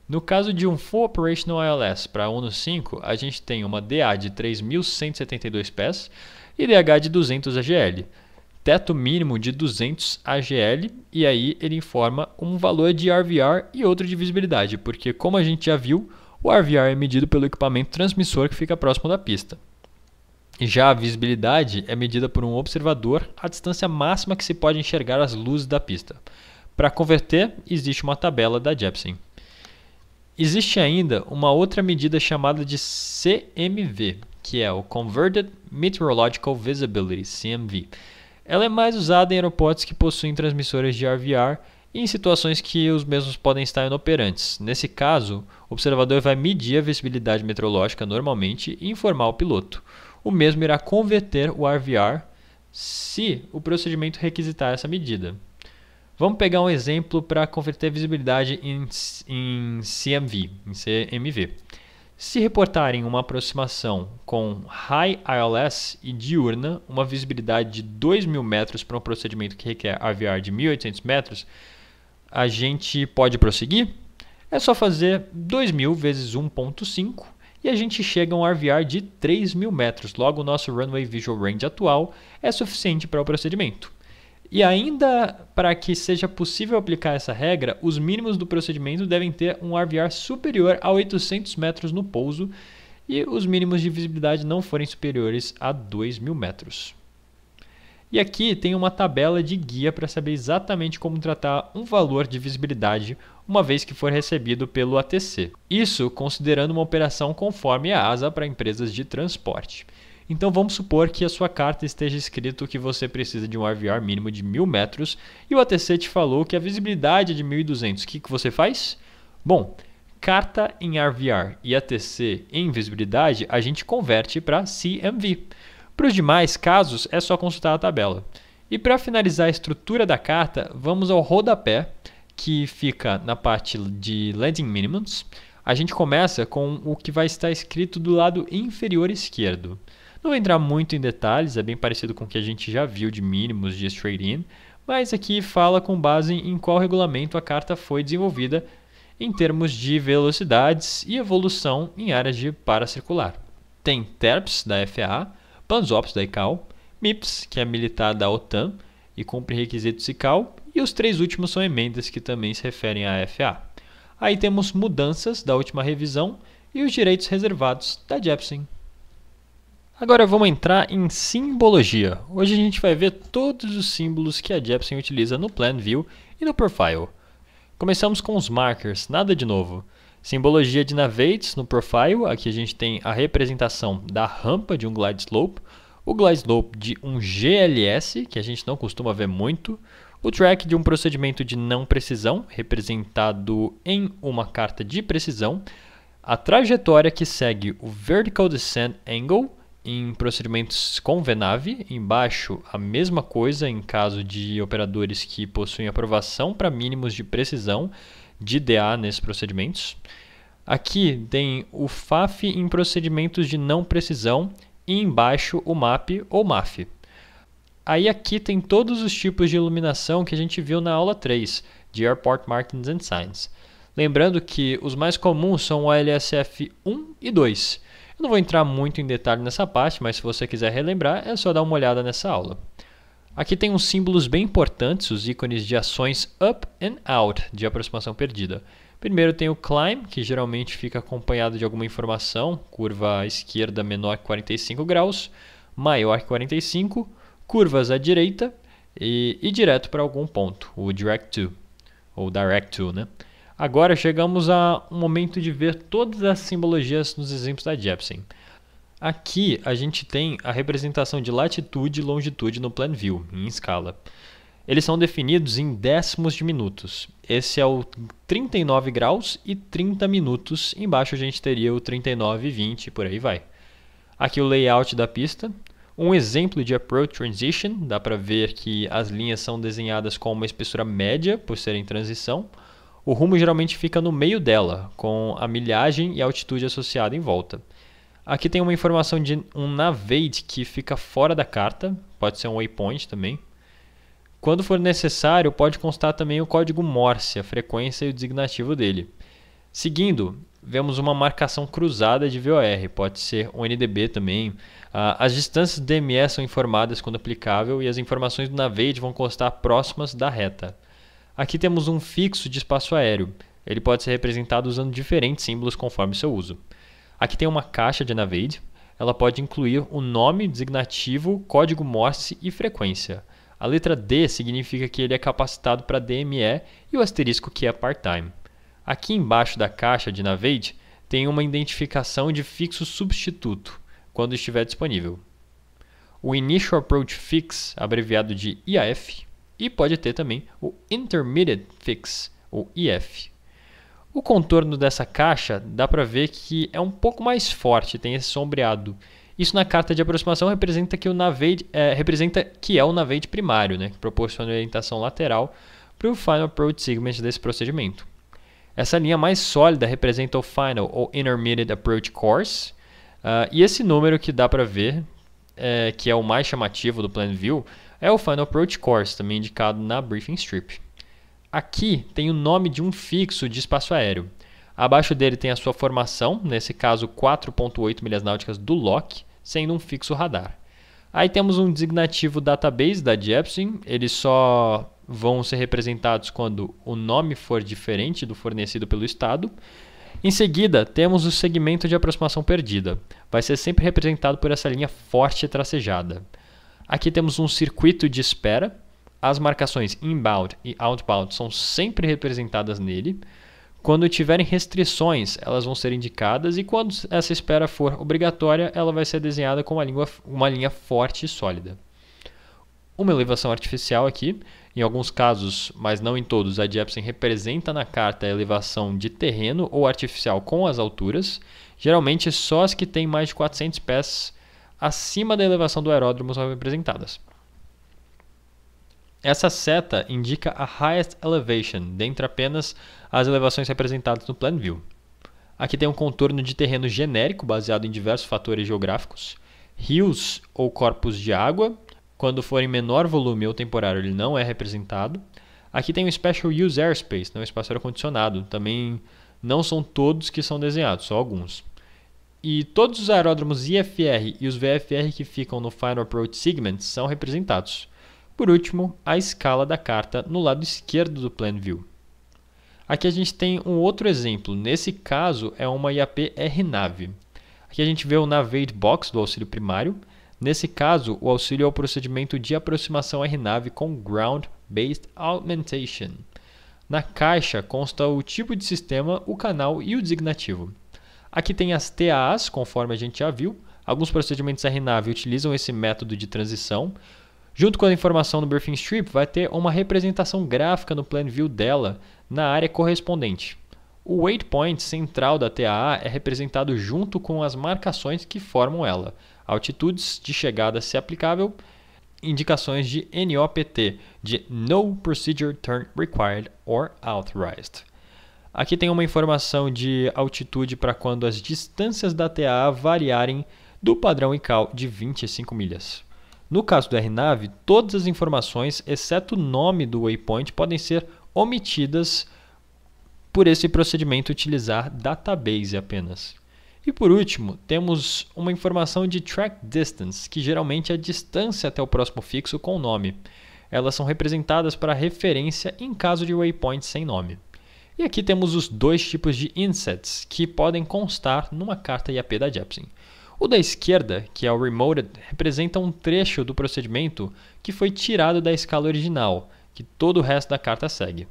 Speaker 1: No caso de um Full Operational ALS para 1 no 5, a gente tem uma DA de 3.172 pés e DH de 200 AGL. Teto mínimo de 200 AGL, e aí ele informa um valor de RVR e outro de visibilidade, porque como a gente já viu, o RVR é medido pelo equipamento transmissor que fica próximo da pista. Já a visibilidade é medida por um observador a distância máxima que se pode enxergar as luzes da pista. Para converter, existe uma tabela da JAPSON. Existe ainda uma outra medida chamada de CMV, que é o Converted Meteorological Visibility, CMV. Ela é mais usada em aeroportos que possuem transmissores de RVR e em situações que os mesmos podem estar inoperantes. Nesse caso, o observador vai medir a visibilidade meteorológica normalmente e informar o piloto. O mesmo irá converter o RVR se o procedimento requisitar essa medida. Vamos pegar um exemplo para converter a visibilidade em CMV. Se reportarem uma aproximação com High ILS e diurna, uma visibilidade de 2.000 metros para um procedimento que requer RVR de 1.800 metros, a gente pode prosseguir? É só fazer 2.000 vezes 1.5 e a gente chega a um RVR de 3.000 metros. Logo, o nosso Runway Visual Range atual é suficiente para o procedimento. E ainda para que seja possível aplicar essa regra, os mínimos do procedimento devem ter um RVR superior a 800 metros no pouso e os mínimos de visibilidade não forem superiores a 2.000 metros. E aqui tem uma tabela de guia para saber exatamente como tratar um valor de visibilidade uma vez que for recebido pelo ATC. Isso considerando uma operação conforme a ASA para empresas de transporte. Então vamos supor que a sua carta esteja escrito que você precisa de um RVR mínimo de 1.000 metros e o ATC te falou que a visibilidade é de 1.200. O que você faz? Bom, carta em RVR e ATC em visibilidade a gente converte para CMV. Para os demais casos é só consultar a tabela. E para finalizar a estrutura da carta, vamos ao rodapé, que fica na parte de Landing Minimums. A gente começa com o que vai estar escrito do lado inferior esquerdo. Não vou entrar muito em detalhes, é bem parecido com o que a gente já viu de mínimos de straight-in, mas aqui fala com base em qual regulamento a carta foi desenvolvida em termos de velocidades e evolução em áreas de paracircular. Tem TERPs da FAA, PANZOPs da ICAO, MIPS, que é militar da OTAN e cumpre requisitos ICAO, e os 3 últimos são emendas que também se referem à FAA. Aí temos mudanças da última revisão e os direitos reservados da Jeppesen. Agora vamos entrar em simbologia. Hoje a gente vai ver todos os símbolos que a Jeppesen utiliza no Plan View e no Profile. Começamos com os markers, nada de novo. Simbologia de Navigates no Profile, aqui a gente tem a representação da rampa de um glide slope, o glide slope de um GLS, que a gente não costuma ver muito, o track de um procedimento de não precisão, representado em uma carta de precisão, a trajetória que segue o Vertical Descent Angle, em procedimentos com VNAV, embaixo a mesma coisa em caso de operadores que possuem aprovação para mínimos de precisão de DA nesses procedimentos. Aqui tem o FAF em procedimentos de não precisão e embaixo o MAP ou MAF. Aí aqui tem todos os tipos de iluminação que a gente viu na aula 3, de Airport Markings and Signs. Lembrando que os mais comuns são o ALSF 1 e 2. Eu não vou entrar muito em detalhe nessa parte, mas se você quiser relembrar, é só dar uma olhada nessa aula. Aqui tem uns símbolos bem importantes, os ícones de ações up and out, de aproximação perdida. Primeiro tem o climb, que geralmente fica acompanhado de alguma informação, curva à esquerda menor que 45 graus, maior que 45, curvas à direita e direto para algum ponto, o direct to, ou direct to, né? Agora chegamos a um momento de ver todas as simbologias nos exemplos da Jeppesen. Aqui a gente tem a representação de latitude e longitude no Plan View, em escala. Eles são definidos em décimos de minutos. Esse é o 39 graus e 30 minutos. Embaixo a gente teria o 39 e 20, por aí vai. Aqui o layout da pista. Um exemplo de approach transition. Dá para ver que as linhas são desenhadas com uma espessura média, por serem transição. O rumo geralmente fica no meio dela, com a milhagem e a altitude associada em volta. Aqui tem uma informação de um navigate que fica fora da carta, pode ser um waypoint também. Quando for necessário, pode constar também o código Morse, a frequência e o designativo dele. Seguindo, vemos uma marcação cruzada de VOR, pode ser um NDB também. As distâncias DME são informadas quando aplicável e as informações do navigate vão constar próximas da reta. Aqui temos um fixo de espaço aéreo. Ele pode ser representado usando diferentes símbolos conforme seu uso. Aqui tem uma caixa de navigate. Ela pode incluir o nome, designativo, código Morse e frequência. A letra D significa que ele é capacitado para DME e o asterisco que é part-time. Aqui embaixo da caixa de Navigate tem uma identificação de fixo substituto, quando estiver disponível. O Initial Approach Fix, abreviado de IAF, e pode ter também o Intermediate Fix, o IF. O contorno dessa caixa dá para ver que é um pouco mais forte, tem esse sombreado. Isso na carta de aproximação representa que é o Navigate primário, né, que proporciona orientação lateral para o Final Approach Segment desse procedimento. Essa linha mais sólida representa o Final ou Intermediate Approach Course, e esse número que dá para ver, que é o mais chamativo do Plan View, é o Final Approach Course, também indicado na Briefing Strip. Aqui tem o nome de um fixo de espaço aéreo. Abaixo dele tem a sua formação, nesse caso 4.8 milhas náuticas do LOC, sendo um fixo radar. Aí temos um designativo database da Jeppesen, eles só vão ser representados quando o nome for diferente do fornecido pelo estado. Em seguida, temos o segmento de aproximação perdida. Vai ser sempre representado por essa linha forte e tracejada. Aqui temos um circuito de espera. As marcações inbound e outbound são sempre representadas nele. Quando tiverem restrições, elas vão ser indicadas, e quando essa espera for obrigatória, ela vai ser desenhada com uma linha forte e sólida. Uma elevação artificial aqui, em alguns casos, mas não em todos, a Jeppesen representa na carta a elevação de terreno ou artificial com as alturas, geralmente só as que têm mais de 400 pés acima da elevação do aeródromo são representadas. Essa seta indica a highest elevation, dentre apenas as elevações representadas no Plan View. Aqui tem um contorno de terreno genérico, baseado em diversos fatores geográficos. Rios ou corpos de água, quando for em menor volume ou temporário, ele não é representado. Aqui tem o Special Use Airspace, não é espaço ar-condicionado. Também não são todos que são desenhados, só alguns. E todos os aeródromos IFR e os VFR que ficam no Final Approach Segment são representados. Por último, a escala da carta no lado esquerdo do Plan View. Aqui a gente tem um outro exemplo, nesse caso é uma IAP RNAV. Aqui a gente vê o Navigate Box do auxílio primário. Nesse caso, o auxílio é o procedimento de aproximação RNAV com Ground Based Augmentation. Na caixa consta o tipo de sistema, o canal e o designativo. Aqui tem as TAAs, conforme a gente já viu. Alguns procedimentos RNAV utilizam esse método de transição. Junto com a informação no Briefing Strip, vai ter uma representação gráfica no Plan View dela na área correspondente. O waypoint central da TAA é representado junto com as marcações que formam ela, altitudes de chegada se aplicável, indicações de NOPT, de No Procedure Turn Required or Authorized. Aqui tem uma informação de altitude para quando as distâncias da TAA variarem do padrão ICAO de 25 milhas. No caso do RNAV, todas as informações, exceto o nome do waypoint, podem ser omitidas por esse procedimento utilizar database apenas. E por último, temos uma informação de track distance, que geralmente é a distância até o próximo fixo com o nome. Elas são representadas para referência em caso de waypoint sem nome. E aqui temos os dois tipos de insets que podem constar numa carta IAP da Jeppesen. O da esquerda, que é o Remoted, representa um trecho do procedimento que foi tirado da escala original, que todo o resto da carta segue.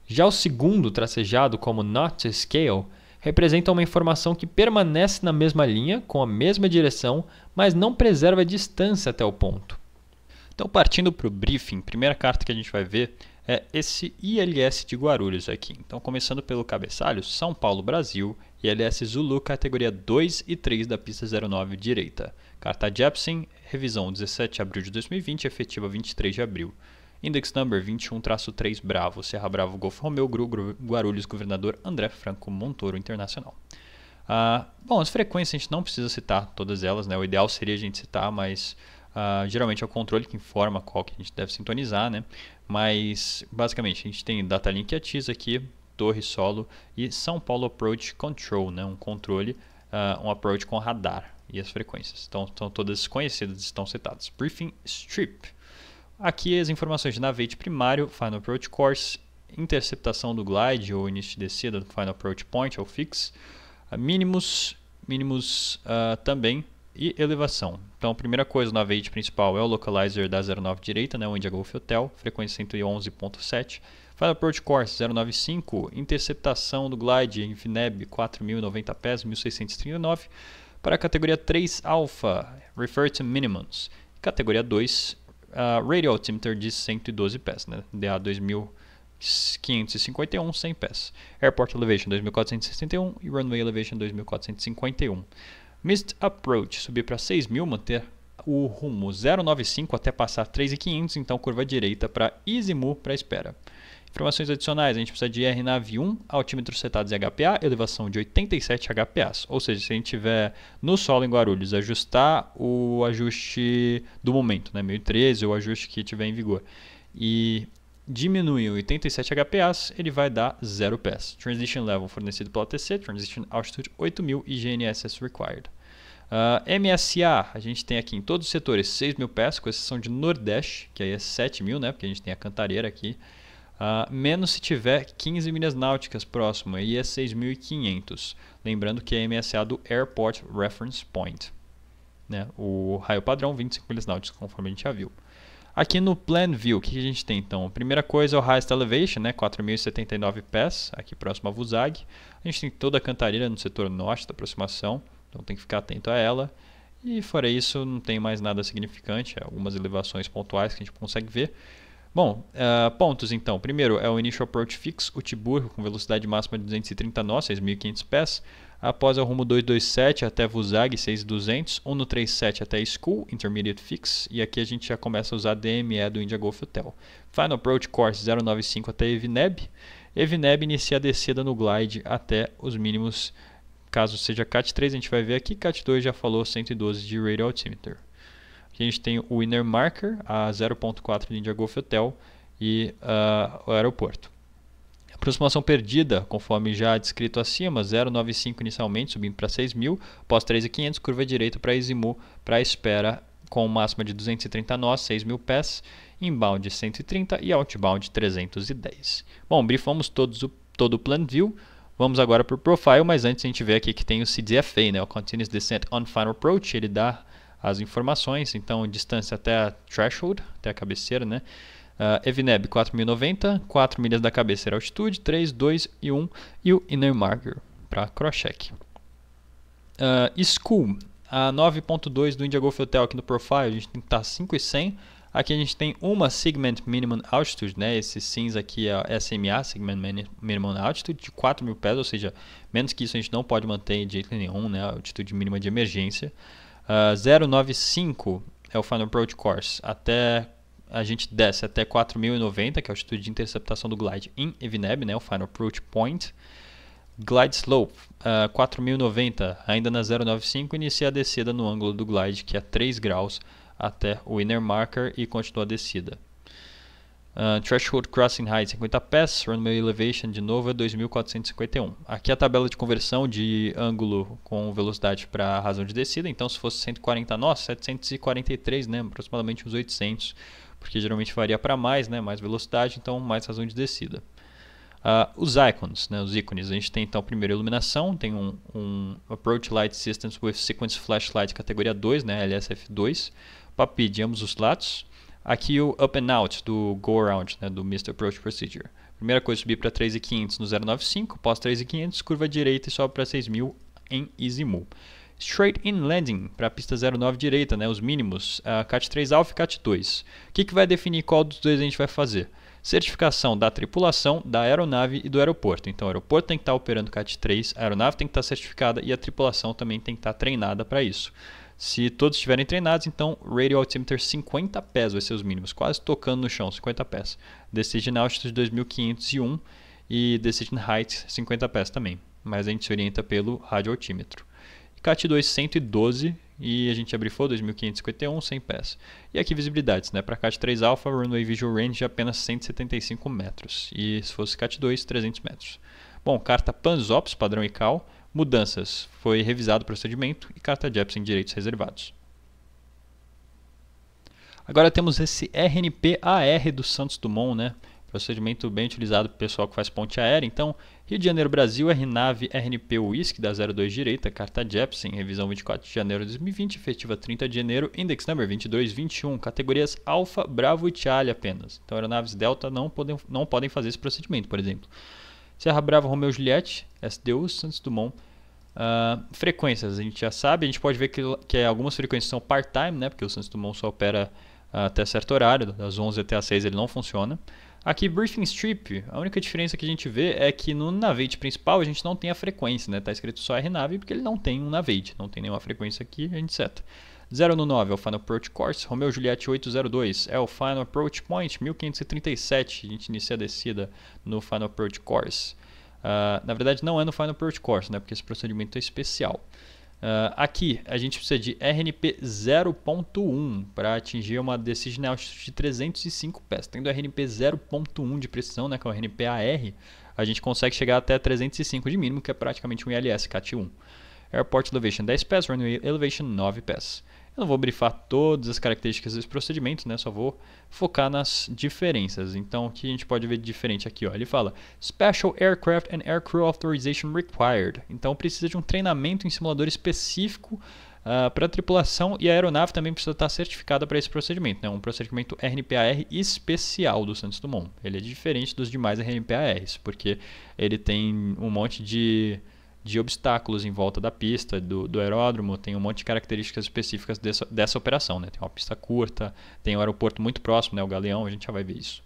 Speaker 1: Já o segundo, tracejado como Not to Scale, representa uma informação que permanece na mesma linha, com a mesma direção, mas não preserva a distância até o ponto. Então, partindo para o briefing, a primeira carta que a gente vai ver é esse ILS de Guarulhos aqui. Então, começando pelo cabeçalho, São Paulo, Brasil, ILS Zulu, categoria 2 e 3 da pista 09 direita. Carta Jeppesen, revisão 17 de abril de 2020, efetiva 23 de abril. Index number 21-3 Bravo, Serra Bravo, Golfo Romeu, Guarulhos, Governador André Franco Montoro Internacional. Bom, as frequências a gente não precisa citar todas elas, né? O ideal seria a gente citar, mas geralmente é o controle que informa qual que a gente deve sintonizar, né? Mas basicamente a gente tem Data Link ATIS aqui, Torre Solo e São Paulo Approach Control, né? Um controle, um approach com radar e as frequências. Então estão todas conhecidas, estão citadas. Briefing Strip. Aqui as informações de Navigate primário, Final Approach Course, interceptação do glide ou início de descida do Final Approach Point ou Fix, mínimos também, e elevação. Então, a primeira coisa no Aviate principal é o localizer da 09 direita, né, o India Golf Hotel, frequência 111.7. Final Approach Course 095, interceptação do glide em VNAB 4.090 pés, 1.639. Para a categoria 3 Alpha, Refer to Minimums. Categoria 2, Radio Altimeter de 112 pés, né, DA 2.551, 100 pés. Airport Elevation 2.461 e Runway Elevation 2.451. Missed Approach, subir para 6.000, manter o rumo 095 até passar 3.500, então curva direita para Izimu para espera. Informações adicionais, a gente precisa de RNAV 1, altímetro setado em HPA, elevação de 87 HPAs. Ou seja, se a gente estiver no solo em Guarulhos, ajustar o ajuste do momento, né, 1013, ou o ajuste que estiver em vigor, e diminuir 87 HPAs, ele vai dar 0 pés. Transition Level fornecido pela TC, Transition Altitude 8.000 e GNSS Required. MSA, a gente tem aqui em todos os setores 6.000 pés, com exceção de Nordeste, que aí é 7.000, né, porque a gente tem a Cantareira aqui. Menos se tiver 15 milhas náuticas próximo, aí é 6.500. Lembrando que é MSA do Airport Reference Point, né? O raio padrão 25 milhas náuticas, conforme a gente já viu. Aqui no Plan View, o que a gente tem então? A primeira coisa é o Highest Elevation, né? 4.079 pés, aqui próximo a Vuzag. A gente tem toda a Cantareira no setor norte da aproximação, então tem que ficar atento a ela. E fora isso, não tem mais nada significante, algumas elevações pontuais que a gente consegue ver. Bom, pontos então. Primeiro é o Initial Approach Fix, o Tibur, com velocidade máxima de 230 nós, 6.500 pés. Após é o rumo 227 até Vuzag, 6.200. 137 até School, Intermediate Fix. E aqui a gente já começa a usar DME do India Golf Hotel. Final Approach Course 095 até Evineb. Evineb inicia a descida no glide até os mínimos. Caso seja CAT 3, a gente vai ver aqui. CAT 2 já falou 112 de Radio Altimeter. Aqui a gente tem o Inner Marker, a 0.4 de India Golf Hotel e o aeroporto. Aproximação perdida, conforme já descrito acima, 095 inicialmente, subindo para 6.000, após 3.500, curva direita para Izimu, para espera com máxima de 230 nós, 6.000 pés, inbound 130 e outbound 310. Bom, brifamos todo o Plan View. Vamos agora para o Profile, mas antes a gente vê aqui que tem o CDFA, né, o Continuous Descent on Final Approach, ele dá as informações, então distância até a threshold, até a cabeceira, né? Evineb 4.090, 4 milhas da cabeceira altitude, 3, 2 e 1 e o Inner Marker para cross-check. School, a 9.2 do India Golf Hotel aqui no Profile, a gente tem que estar 5.100. Aqui a gente tem uma Segment Minimum Altitude, né? Esse cinza aqui é a SMA, Segment Minimum Altitude, de 4.000 pés, ou seja, menos que isso a gente não pode manter de jeito nenhum, né? A altitude mínima de emergência. 095 é o Final Approach Course, a gente desce até 4.090, que é a altitude de interceptação do glide em Evineb, né, o Final Approach Point. Glide Slope, 4.090, ainda na 095, inicia a descida no ângulo do glide, que é 3 graus, até o Inner Marker e continua a descida. Threshold Crossing Height 50 pés, Runway Elevation de novo é 2.451. Aqui a tabela de conversão de ângulo com velocidade para a razão de descida, então se fosse 140 nós, 743, né, aproximadamente uns 800, porque geralmente varia para mais, né, mais velocidade, então mais razão de descida. Os icons, né, os ícones, a gente tem então primeiro iluminação, tem um Approach Light Systems with Sequence Flashlight categoria 2, né, LSF2, PAPI de ambos os lados. Aqui o Up and Out do Go Around, né, do Missed Approach Procedure. Primeira coisa, subir para 3.500 no 095, após 3.500, curva direita e sobe para 6.000 em Izimu. Straight In Landing, para a pista 09 direita, né, os mínimos, CAT 3 Alpha e CAT 2. O que vai definir qual dos dois a gente vai fazer? Certificação da tripulação, da aeronave e do aeroporto. Então o aeroporto tem que estar operando CAT 3, a aeronave tem que estar certificada e a tripulação também tem que estar treinada para isso. Se todos estiverem treinados, então Radio Altimeter 50 pés vai ser os mínimos, quase tocando no chão, 50 pés. Decision Altitude 2501 e Decision Height 50 pés também, mas a gente se orienta pelo Radio Altímetro. CAT 2 112 e a gente abrifou 2551, 100 pés. E aqui visibilidades, né? Para CAT 3 Alpha, Runway Visual Range de apenas 175 metros e se fosse CAT 2, 300 metros. Bom, carta PANSOPS, padrão ICAO. Mudanças, foi revisado o procedimento e carta JEPSON em direitos reservados. Agora temos esse RNP-AR do Santos Dumont, né? procedimento bem utilizado pelo pessoal que faz ponte aérea. Então, Rio de Janeiro, Brasil, RNAV, RNP Whisky da 02 direita, carta Jepsen, revisão 24 de janeiro de 2020, efetiva 30 de janeiro, index number 2221, categorias Alfa, Bravo e Charlie apenas. Então, aeronaves Delta não podem fazer esse procedimento, por exemplo. Serra Bravo, Romeo Juliette, SDU, Santos Dumont. Frequências, a gente já sabe, a gente pode ver que algumas frequências são part-time, né, porque o Santos Dumont só opera até certo horário, das 11 até as 6 ele não funciona. Aqui, Briefing Strip, a única diferença que a gente vê é que no Navate principal a gente não tem a frequência, né? Tá escrito só RNAV porque ele não tem um Navate, não tem nenhuma frequência aqui, a gente seta. 0 no 9 é o Final Approach Course, Romeo Juliette 802 é o Final Approach Point, 1537, a gente inicia a descida no Final Approach Course. Na verdade não é no Final Approach Course, né? Porque esse procedimento é especial. Aqui a gente precisa de RNP 0.1 para atingir uma Decision Altitude de 305 pés. Tendo RNP 0.1 de precisão, né, que é o RNP AR, a gente consegue chegar até 305 de mínimo, que é praticamente um ILS CAT-1. Airport Elevation 10 pés, Runway Elevation 9 pés. Eu não vou brifar todas as características desse procedimento, né? Só vou focar nas diferenças. Então, o que a gente pode ver de diferente aqui? Ó? Ele fala Special Aircraft and Aircrew Authorization Required. Então, precisa de um treinamento em simulador específico para a tripulação, e a aeronave também precisa estar certificada para esse procedimento. Né? Um procedimento RNPAR especial do Santos Dumont. Ele é diferente dos demais RNPARs, porque ele tem um monte de obstáculos em volta da pista, do aeródromo, tem um monte de características específicas dessa operação, né? Tem uma pista curta, tem um aeroporto muito próximo, né? O Galeão, a gente já vai ver isso.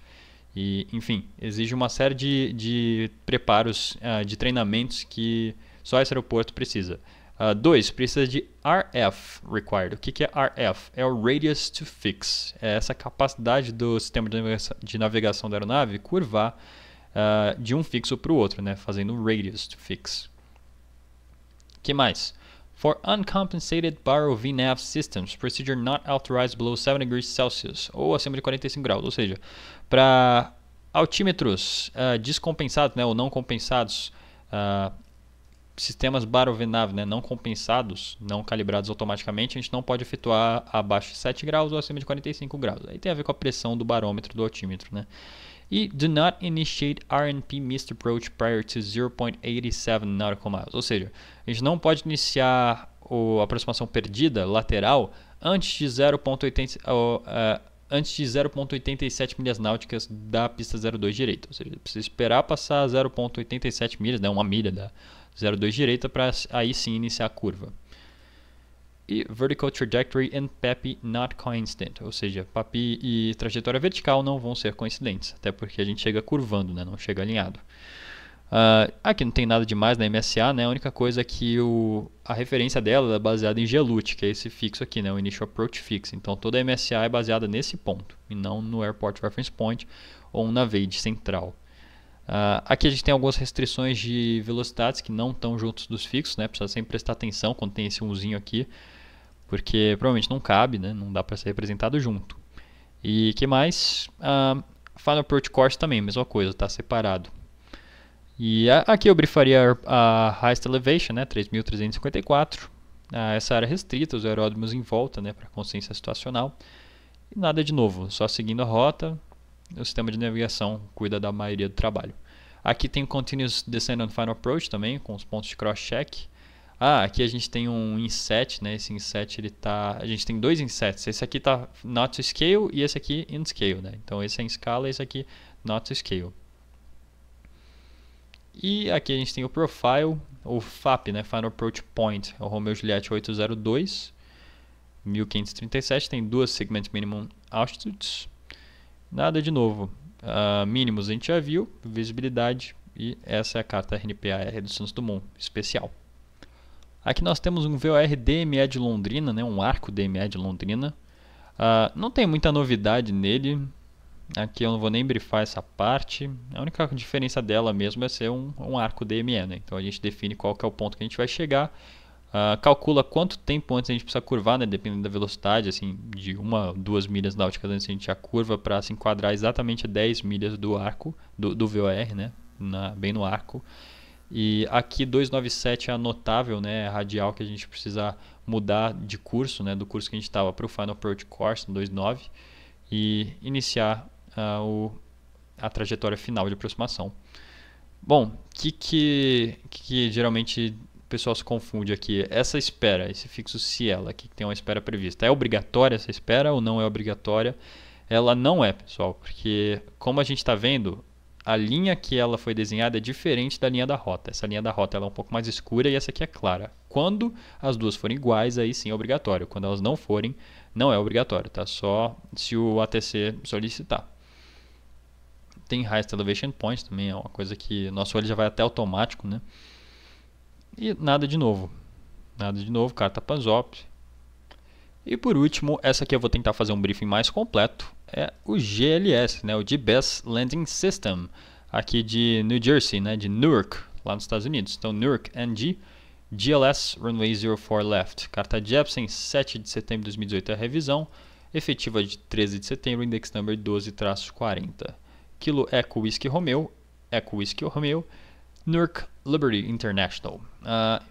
Speaker 1: E, enfim, exige uma série de preparos, de treinamentos que só esse aeroporto precisa. 2. Precisa de RF required. O que é RF? É o Radius to Fix. É essa capacidade do sistema de navegação da aeronave curvar de um fixo para o outro, né? Fazendo Radius to Fix. Que mais? For uncompensated Baro VNAV systems, procedure not authorized below 7 degrees Celsius, ou acima de 45 graus. Ou seja, para altímetros descompensados, né, ou não compensados, sistemas Baro VNAV, né, não compensados, não calibrados automaticamente, a gente não pode efetuar abaixo de 7 graus ou acima de 45 graus. Aí tem a ver com a pressão do barômetro do altímetro, né? E do not initiate RNP missed approach prior to 0.87 nautical miles. Ou seja, a gente não pode iniciar a aproximação perdida lateral antes de 0.87 milhas náuticas da pista 02 direita. Ou seja, precisa esperar passar 0.87 milhas, né, uma milha da 02 direita, para aí sim iniciar a curva. E vertical trajectory and PAPI not coincident, ou seja, PAPI e trajetória vertical não vão ser coincidentes, até porque a gente chega curvando, né, não chega alinhado. Aqui não tem nada demais na MSA, né, a única coisa é que a referência dela é baseada em GLUT, que é esse fixo aqui, né, o Initial Approach Fix. Então toda a MSA é baseada nesse ponto, e não no Airport Reference Point ou na VADE central. Aqui a gente tem algumas restrições de velocidades que não estão juntos dos fixos, né, precisa sempre prestar atenção quando tem esse umzinho aqui, porque provavelmente não cabe, né? Não dá para ser representado junto. E que mais? Final Approach Course também, mesma coisa, está separado. E aqui eu brifaria a Highest Elevation, né? 3.354. Essa área restrita, os aeródromos em volta, né? Para consciência situacional. E nada de novo, só seguindo a rota, o sistema de navegação cuida da maioria do trabalho. Aqui tem o Continuous Descent on Final Approach também, com os pontos de cross-check. Aqui a gente tem um inset, né? Esse inset a gente tem dois insets. Esse aqui está not to scale e esse aqui in scale, né? Então esse é em escala e esse aqui not to scale. E aqui a gente tem o profile, o FAP, né? Final Approach Point, é o Romeo Juliette 802, 1537, tem duas Segment Minimum Altitudes. Nada de novo. Mínimos a gente já viu, visibilidade, e essa é a carta RNPAR do Santos Dumont, especial. Aqui nós temos um VOR DME de Londrina, né, um arco DME de Londrina. Não tem muita novidade nele. Aqui eu não vou nem brifar essa parte. A única diferença dela mesmo é ser um arco DME, né? Então a gente define qual que é o ponto que a gente vai chegar. Calcula quanto tempo antes a gente precisa curvar, né, dependendo da velocidade, assim, de 1 a 2 milhas náuticas antes a gente já curva para se enquadrar exatamente a 10 milhas do arco, do VOR, né, bem no arco. E aqui 297 é a notável, né, radial que a gente precisa mudar de curso, né, do curso que a gente estava para o Final Approach Course, no 29, e iniciar a trajetória final de aproximação. Bom, o que geralmente o pessoal se confunde aqui? Essa espera, esse fixo Cielo aqui, que tem uma espera prevista, é obrigatória essa espera ou não é obrigatória? Ela não é, pessoal, porque como a gente está vendo, a linha que ela foi desenhada é diferente da linha da rota. Essa linha da rota ela é um pouco mais escura e essa aqui é clara. Quando as duas forem iguais, aí sim é obrigatório. Quando elas não forem, não é obrigatório, tá? Só se o ATC solicitar. Tem Highest Elevation Point também, é uma coisa que nosso olho já vai até automático, né? E nada de novo. Nada de novo, carta Panzop. E por último, essa aqui eu vou tentar fazer um briefing mais completo, é o GLS, né, o GBES Landing System, aqui de New Jersey, né, de Newark, lá nos Estados Unidos. Então, Newark NG, GLS Runway 04 Left, carta Jepsen, 7 de setembro de 2018 é a revisão, efetiva de 13 de setembro, index number 12-40. Kilo Echo Whiskey Romeo, Newark Liberty International.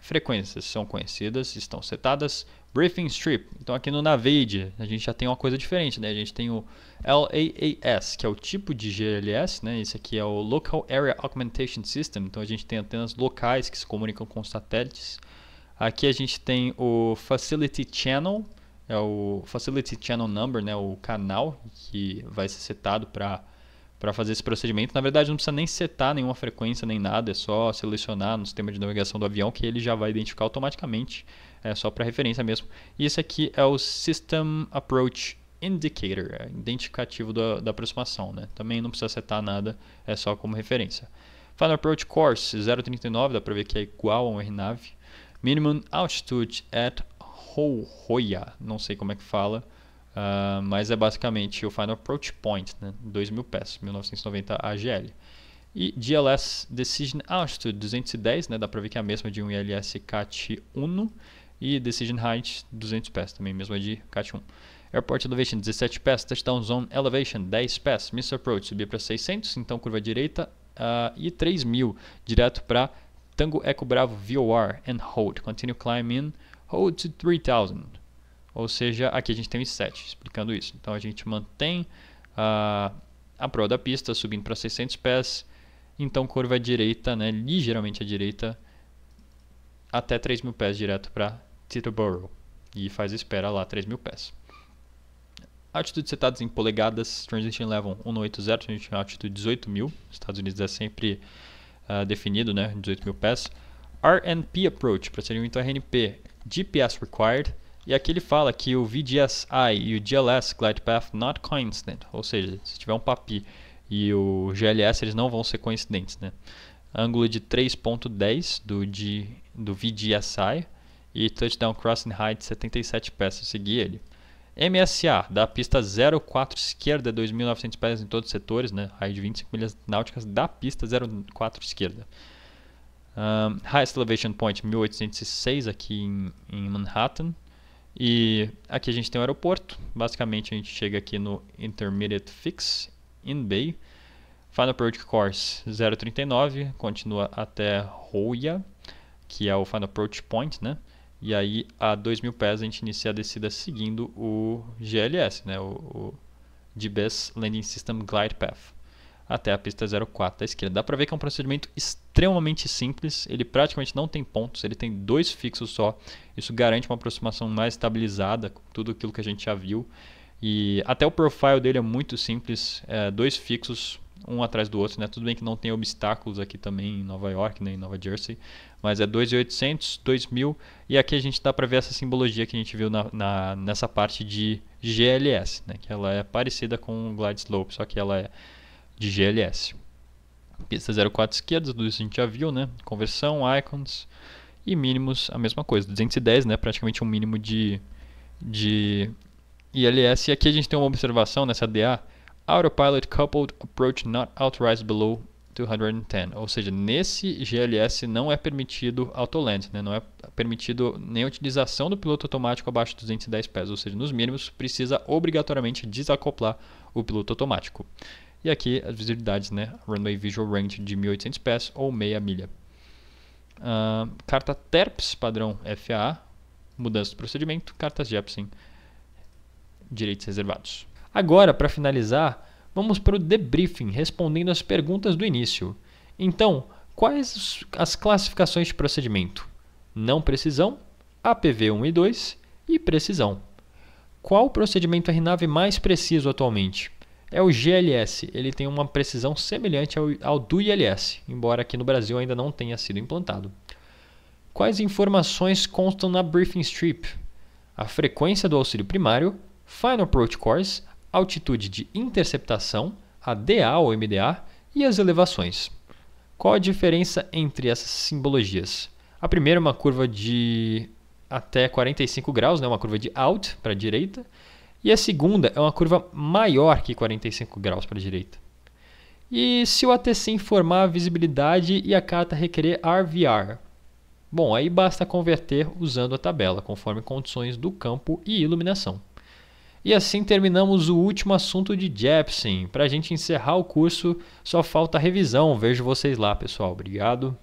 Speaker 1: Frequências são conhecidas, estão setadas. Briefing Strip, então aqui no Navade a gente já tem uma coisa diferente, né? A gente tem o LAAS, que é o tipo de GLS, né? Esse aqui é o Local Area Augmentation System, então a gente tem antenas locais que se comunicam com os satélites. Aqui a gente tem o Facility Channel, é o Facility Channel Number, né? O canal que vai ser setado para fazer esse procedimento. Na verdade não precisa nem setar nenhuma frequência nem nada, é só selecionar no sistema de navegação do avião que ele já vai identificar automaticamente, é só para referência mesmo. E esse aqui é o System Approach Indicator, é identificativo da aproximação, né? Também não precisa setar nada, é só como referência. Final Approach Course 039, dá para ver que é igual a um RNAV. Minimum Altitude at Hoya, não sei como é que fala, mas é basicamente o Final Approach Point, né? 2.000 pés, 1990 AGL. E GLS Decision Altitude 210, né? Dá para ver que é a mesma de um ILS CAT-1. E Decision Height 200 pés, também mesma de CAT-1. Airport Elevation 17 pés, Touchdown Zone Elevation 10 pés, Missile Approach subir para 600, então curva direita, e 3.000 direto para Tango Echo Bravo VOR and Hold. Continue climb in, hold to 3,000. Ou seja, aqui a gente tem o I7 explicando isso. Então a gente mantém a proa da pista subindo para 600 pés, então curva direita, né, ligeiramente à direita, até 3.000 pés direto para Teterboro e faz espera lá 3.000 pés. Altitude setados em polegadas, Transition Level 180, Transition Altitude 18.000, Estados Unidos é sempre definido, né, 18.000 pés. RNP Approach, procedimento RNP, GPS Required, e aqui ele fala que o VGSI e o GLS Glide Path Not Coincident, ou seja, se tiver um PAPI e o GLS eles não vão ser coincidentes, né. Ângulo de 3.10 do VGSI e Touchdown Crossing Height 77 pés, eu segui ele. MSA, da pista 04 esquerda, 2.900 pés em todos os setores, né? Raio de 25 milhas náuticas da pista 04 esquerda. Highest Elevation Point 1806 aqui em Manhattan. E aqui a gente tem o aeroporto, basicamente a gente chega aqui no Intermediate Fix in Bay. Final Approach Course 039, continua até Hoya, que é o Final Approach Point, né? E aí a 2.000 pés a gente inicia a descida seguindo o GLS, né? o GBES Landing System Glide Path, até a pista 04 da esquerda. Dá para ver que é um procedimento extremamente simples, ele praticamente não tem pontos, ele tem 2 fixos só. Isso garante uma aproximação mais estabilizada, com tudo aquilo que a gente já viu. E até o profile dele é muito simples, 2 fixos, um atrás do outro, né? Tudo bem que não tem obstáculos aqui também em Nova York, né? Em Nova Jersey, mas é 2.800, 2.000, e aqui a gente dá para ver essa simbologia que a gente viu nessa parte de GLS, né? Que ela é parecida com o Glide Slope, só que ela é de GLS. Pista 04 esquerda, tudo isso a gente já viu, né? Conversão, icons e mínimos, a mesma coisa, 210, né? Praticamente um mínimo de ILS. E aqui a gente tem uma observação nessa DA, Autopilot Coupled Approach Not Authorized Below 210, ou seja, nesse GLS não é permitido autoland, né? Não é permitido nem a utilização do piloto automático abaixo de 210 pés, ou seja, nos mínimos precisa obrigatoriamente desacoplar o piloto automático. E aqui as visibilidades, né? Runway Visual Range de 1.800 pés ou meia milha. Carta TERPS, padrão FAA, mudança de procedimento, cartas Jepsen, direitos reservados. Agora, para finalizar, Vamos para o debriefing, respondendo as perguntas do início. Então, quais as classificações de procedimento? Não precisão, APV 1 e 2 e precisão. Qual o procedimento RNAV mais preciso atualmente? É o GLS, ele tem uma precisão semelhante ao do ILS, embora aqui no Brasil ainda não tenha sido implantado. Quais informações constam na briefing strip? A frequência do auxílio primário, Final Approach Course, altitude de interceptação, a DA ou MDA e as elevações. Qual a diferença entre essas simbologias? A primeira é uma curva de até 45 graus, né? Uma curva de out para a direita, e a segunda é uma curva maior que 45 graus para a direita. E se o ATC informar a visibilidade e a carta requerer RVR? Bom, aí basta converter usando a tabela, conforme condições do campo e iluminação. E assim terminamos o último assunto de Jepsen. Para a gente encerrar o curso, só falta a revisão. Vejo vocês lá, pessoal. Obrigado.